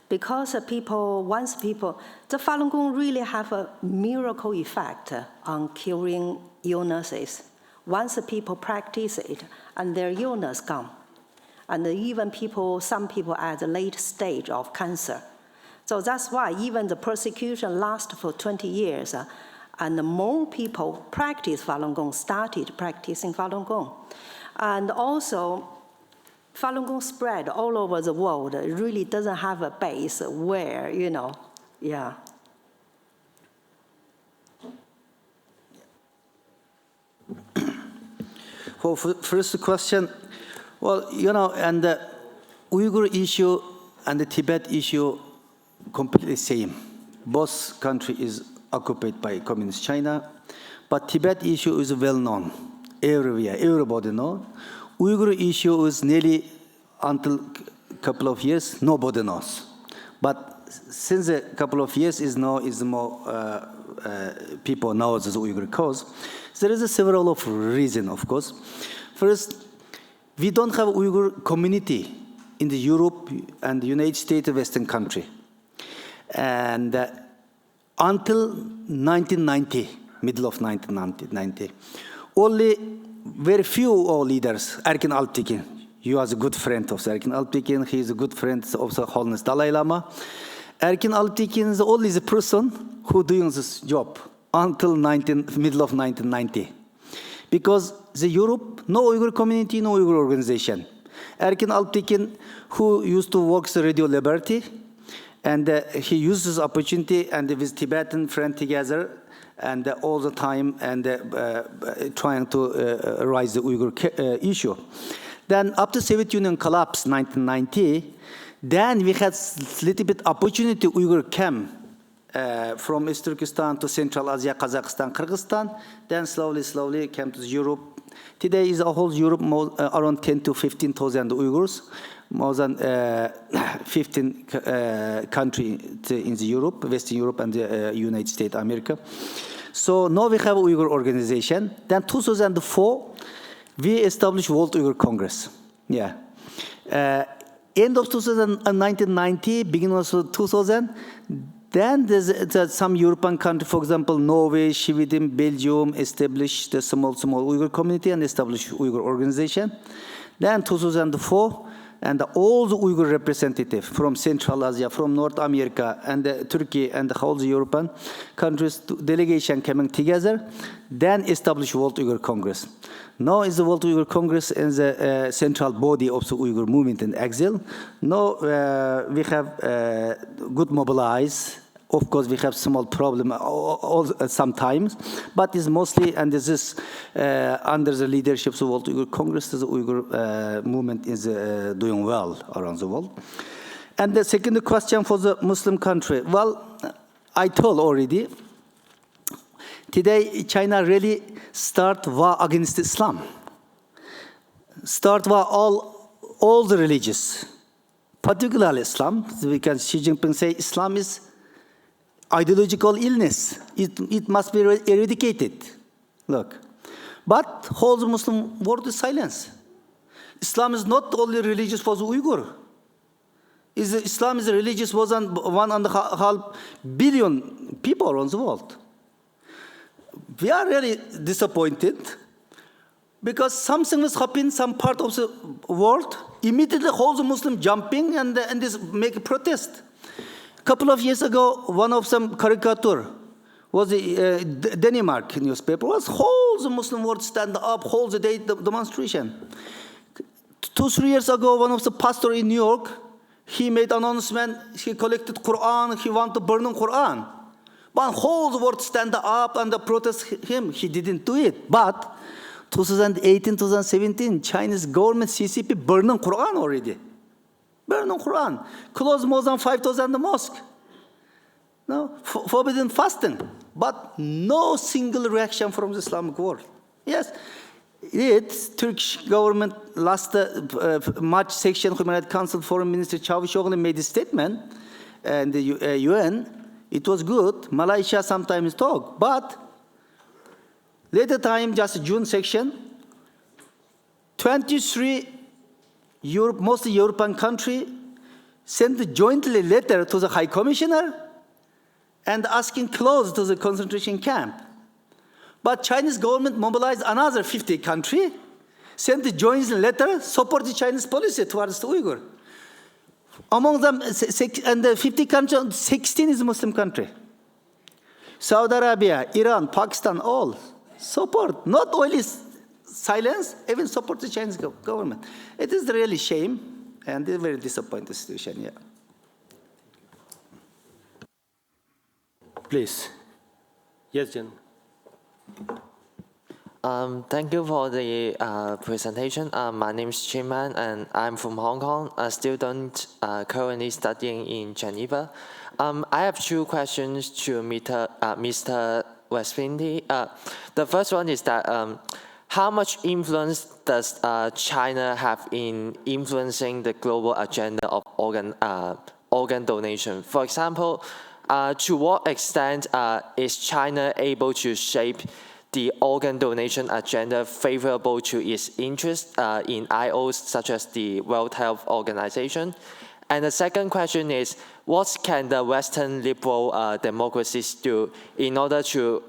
because the Falun Gong really have a miracle effect on curing illnesses. Once the people practice it, and their illness gone. And even some people at the late stage of cancer. So that's why even the persecution lasts for 20 years, and more people practice Falun Gong, started practicing Falun Gong. And also, Falun Gong spread all over the world. It really doesn't have a base where, yeah. For first question, well, and the Uyghur issue and the Tibet issue completely same. Both countries is occupied by Communist China, but Tibet issue is well known everywhere. Everybody knows. Uyghur issue is nearly until a couple of years nobody knows, but since a couple of years is more people know the Uyghur cause. There is several of reasons, of course. First, we don't have Uyghur community in the Europe and the United States, Western country. And until 1990, middle of 1990, only very few leaders, Erkin Alptekin, you are a good friend of Erkin Alptekin, he is a good friend of the Holiness Dalai Lama. Erkin Alptekin is only the person who doing this job until middle of 1990. Because the Europe, no Uyghur community, no Uyghur organization. Erkin Alptekin, who used to work the Radio Liberty, and he used this opportunity and with Tibetan friends together, and all the time, and trying to raise the Uyghur issue. Then after Soviet Union collapse, 1990, then we had little bit opportunity Uyghur came from East Turkestan to Central Asia, Kazakhstan, Kyrgyzstan, then slowly came to Europe. Today is a whole Europe, around 10 to 15,000 Uyghurs. more than 15 countries in the Europe, Western Europe, and the United States of America. So now we have Uyghur organization. Then 2004, we established World Uyghur Congress. Yeah. End of 1990, beginning of 2000, then there's some European country, for example, Norway, Sweden, Belgium, established the small Uyghur community and established Uyghur organization. Then 2004, and all the Uyghur representatives from Central Asia, from North America, and Turkey, and all the European countries, delegation coming together, then established World Uyghur Congress. Now is the World Uyghur Congress and the central body of the Uyghur movement in exile. Now we have good mobilize. Of course, we have small problem sometimes, but it's mostly, and this is under the leadership of the World Uyghur Congress, the Uyghur movement is doing well around the world. And the second question for the Muslim country, well, I told already, today China really start war against Islam. Start war all the religious, particularly Islam. We can, Xi Jinping say Islam is ideological illness. It must be eradicated. Look. But whole the Muslim world is silence. Islam is not only religious for the Uyghur. Islam is religious for 1.5 billion people around the world. We are really disappointed because something was happening in some part of the world. Immediately whole the Muslim jumping and this make a protest. Couple of years ago, one of some caricature was the Denmark newspaper, was whole the Muslim world stand up, whole the day demonstration. 2-3 years ago, one of the pastor in New York, he made announcement, he collected Quran, he want to burn the Quran. But whole the world stand up and protest him. He didn't do it. But 2018, 2017, Chinese government CCP burned the Quran already. Burn the Quran. Close more than 5,000 mosques. No, forbidden fasting. But no single reaction from the Islamic world. Yes, Turkish government last March section Human Rights Council Foreign Minister Çavuşoğlu made a statement and the UN. It was good. Malaysia sometimes talk, but later time, just June section, 23 mostly European country sent jointly letter to the High Commissioner and asking close to the concentration camp. But Chinese government mobilized another 50 country, sent a joint letter, support the Chinese policy towards the Uyghur. Among them, and the 50 countries, 16 is Muslim country. Saudi Arabia, Iran, Pakistan, all support, not only silence, even support the Chinese government. It is really shame and a very disappointing situation, yeah. Please. Yes, Jen. Thank you for the presentation. My name is Chinman, and I'm from Hong Kong, a student currently studying in Geneva. I have two questions to Mr. Respinti. The first one is that how much influence does China have in influencing the global agenda of organ donation? For example, to what extent is China able to shape the organ donation agenda favorable to its interests in IOs such as the World Health Organization? And the second question is, what can the Western liberal democracies do in order to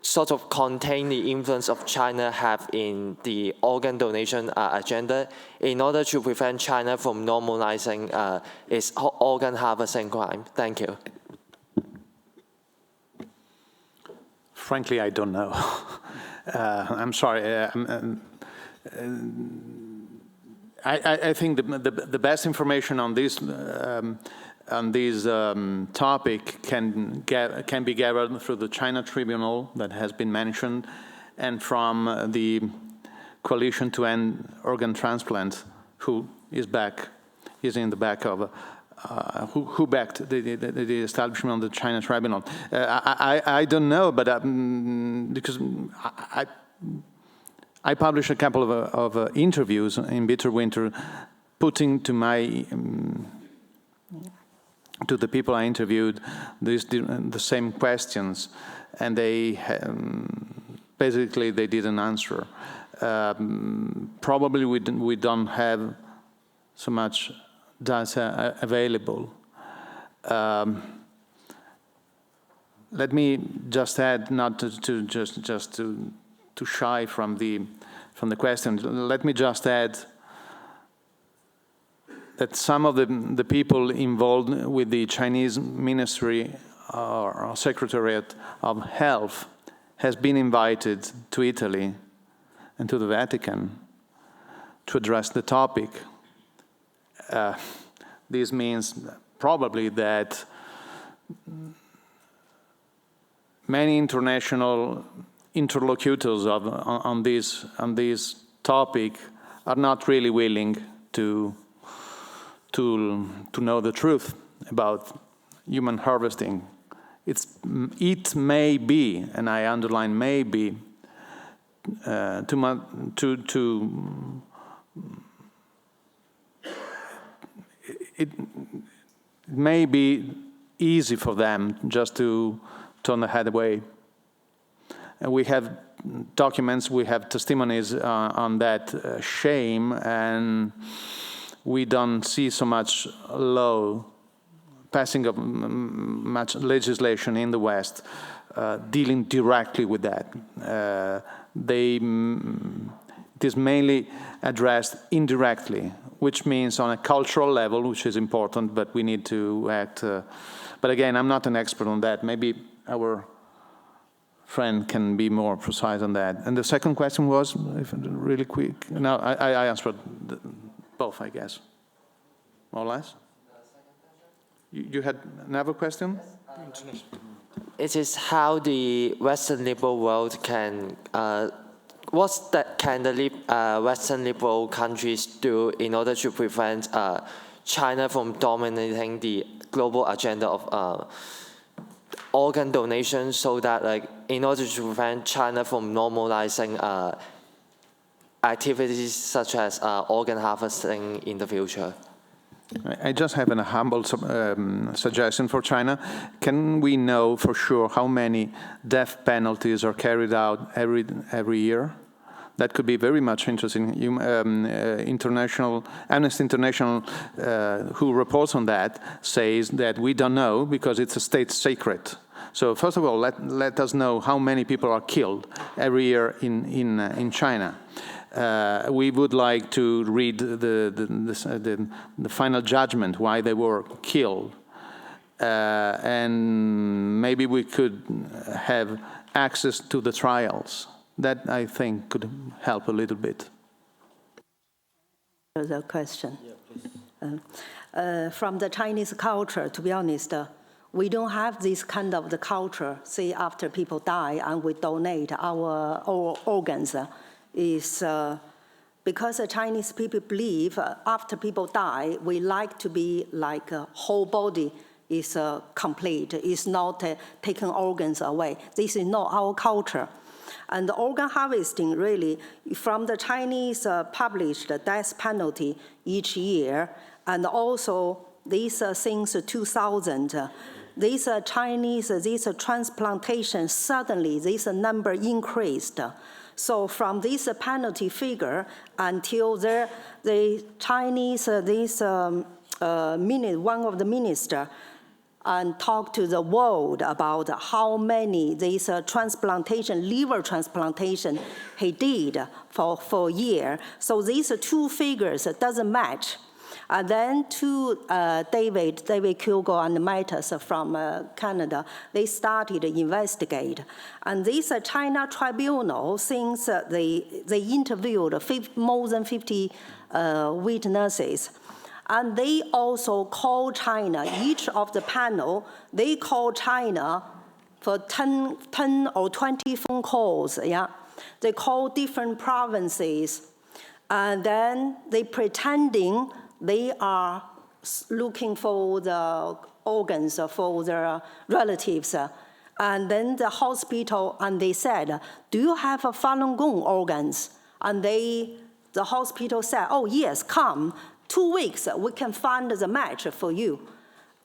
sort of contain the influence of China have in the organ donation agenda in order to prevent China from normalizing its organ harvesting crime? Thank you. Frankly, I don't know. I'm sorry. I think the best information on this topic can be gathered through the China Tribunal that has been mentioned, and from the Coalition to End Organ Transplant, who is in the back of. Who backed the establishment of the China Tribunal? I don't know, but because I published a couple of interviews in Bitter Winter putting to to the people I interviewed the same questions, and they basically they didn't answer. Probably we don't have so much data available. Let me just add, not to just to shy from the question. Let me just add that some of the people involved with the Chinese Ministry or Secretariat of Health has been invited to Italy and to the Vatican to address the topic. This means probably that many international interlocutors on this topic are not really willing to know the truth about human harvesting. It may be, and I underline may be, it may be easy for them just to turn the head away. And we have documents, we have testimonies on that shame, and we don't see so much passing of much legislation in the West dealing directly with that. It is mainly addressed indirectly, which means on a cultural level, which is important, but we need to act. But again, I'm not an expert on that. Maybe our friend can be more precise on that. And the second question was, if really quick. No, I answered both, I guess, more or less. You had another question? It is how the Western liberal world can, can the Western liberal countries do in order to prevent China from dominating the global agenda of organ donation, so that, like, in order to prevent China from normalizing activities such as organ harvesting in the future? I just have a humble suggestion for China. Can we know for sure how many death penalties are carried out every year? That could be very much interesting. Amnesty International, who reports on that, says that we don't know because it's a state secret. So first of all, let us know how many people are killed every year in China. We would like to read the final judgment, why they were killed. And maybe we could have access to the trials. That, I think, could help a little bit. The question. Yeah, from the Chinese culture, to be honest, we don't have this kind of the culture, say, after people die and we donate our organs. Is because the Chinese people believe after people die, we like to be like a whole body is complete, is not taking organs away. This is not our culture. And the organ harvesting, really, from the Chinese published death penalty each year, and also these since 2000, these Chinese, this transplantation, suddenly this number increased. So from this penalty figure until the Chinese, one of the minister, and talk to the world about how many these liver transplantation he did for a year. So these two figures doesn't match. And then David Kilgore and Mattis from Canada, they started to investigate. And this China tribunal, since they interviewed more than 50 witnesses, and they also call China, each of the panel, they call China for 10 or 20 phone calls, yeah? They call different provinces, and then they pretending they are looking for the organs for their relatives. And then the hospital, and they said, do you have a Falun Gong organs? And the hospital said, oh yes, come. 2 weeks, we can find the match for you.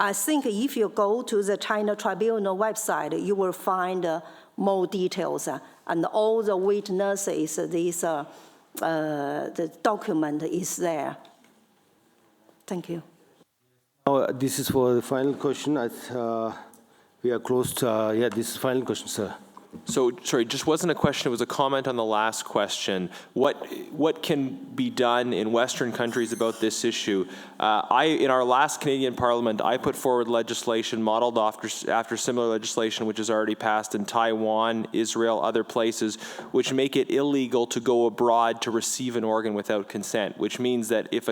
I think if you go to the China Tribunal website, you will find more details and all the witnesses, the document is there. Thank you. Now, this is for the final question. We are close to, this is the final question, sir. So, sorry, just wasn't a question, it was a comment on the last question. What can be done in Western countries about this issue? In our last Canadian Parliament, I put forward legislation modeled after similar legislation which is already passed in Taiwan, Israel, other places, which make it illegal to go abroad to receive an organ without consent, which means that if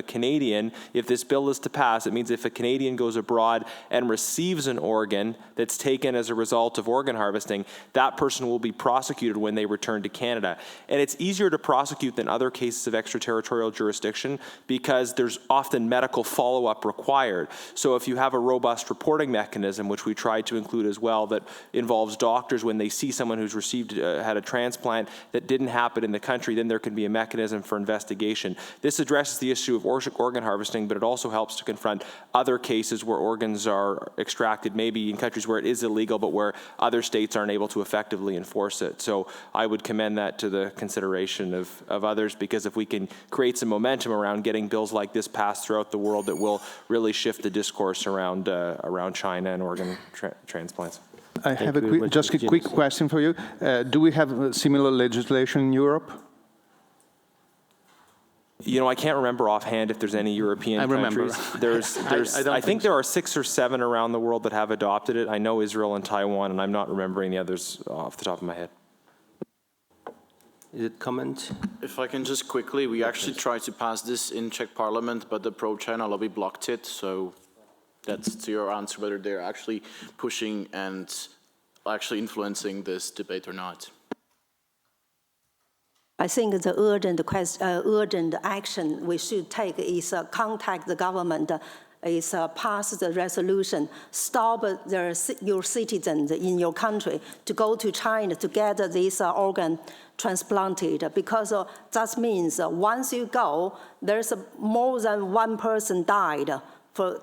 this bill is to pass, it means if a Canadian goes abroad and receives an organ that's taken as a result of organ harvesting, that person will be prosecuted when they return to Canada. And it's easier to prosecute than other cases of extraterritorial jurisdiction because there's often medical follow-up required. So if you have a robust reporting mechanism, which we tried to include as well, that involves doctors when they see someone who's had a transplant that didn't happen in the country, then there can be a mechanism for investigation. This addresses the issue of organ harvesting, but it also helps to confront other cases where organs are extracted, maybe in countries where it is illegal, but where other states aren't able to effectively enforce it. So I would commend that to the consideration of others, because if we can create some momentum around getting bills like this passed throughout the world, it will really shift the discourse around China and organ transplants. I have just a quick question for you. Do we have similar legislation in Europe? I can't remember offhand if there's any European countries. I think there are 6 or 7 around the world that have adopted it. I know Israel and Taiwan, and I'm not remembering the others off the top of my head. Is it comment? If I can just quickly, we actually tried to pass this in Czech Parliament, but the pro-China lobby blocked it. So that's to your answer, whether they're actually pushing and actually influencing this debate or not. I think the urgent action we should take is contact the government, is pass the resolution, stop your citizens in your country to go to China to get this organ transplanted, because that means once you go, there's more than one person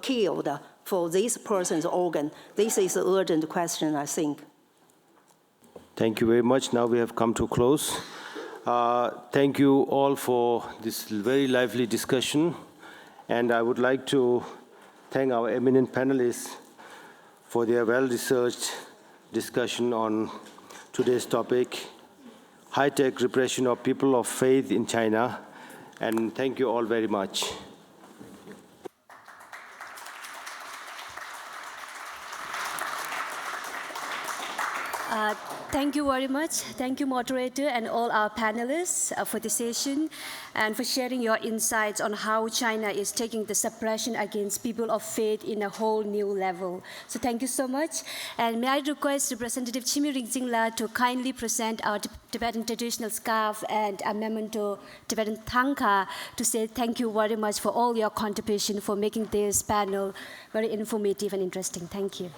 killed for this person's organ. This is an urgent question, I think. Thank you very much. Now we have come to a close. Thank you all for this very lively discussion. And I would like to thank our eminent panelists for their well-researched discussion on today's topic, high-tech repression of people of faith in China. And thank you all very much. Thank you very much. Thank you, moderator, and all our panelists for the session and for sharing your insights on how China is taking the suppression against people of faith in a whole new level. So thank you so much. And may I request Representative Chimi Ringzingla to kindly present our Tibetan traditional scarf and a memento Tibetan thangka to say thank you very much for all your contribution for making this panel very informative and interesting. Thank you.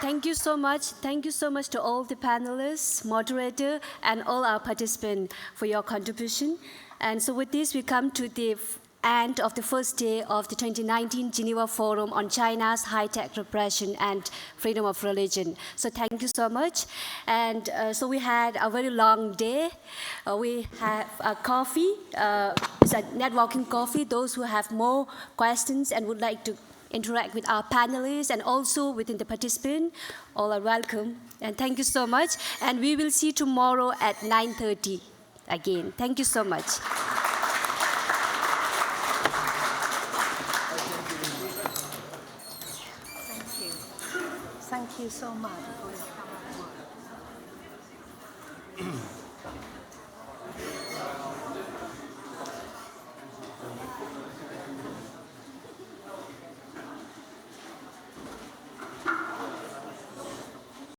Thank you so much. Thank you so much to all the panelists, moderator, and all our participants for your contribution. And so with this, we come to the end of the first day of the 2019 Geneva Forum on China's high-tech repression and freedom of religion. So thank you so much. And so we had a very long day. We have a coffee, it's a networking coffee. Those who have more questions and would like to interact with our panelists and also within the participants, all are welcome. And thank you so much. And we will see tomorrow at 9:30 again. Thank you so much. Thank you so much.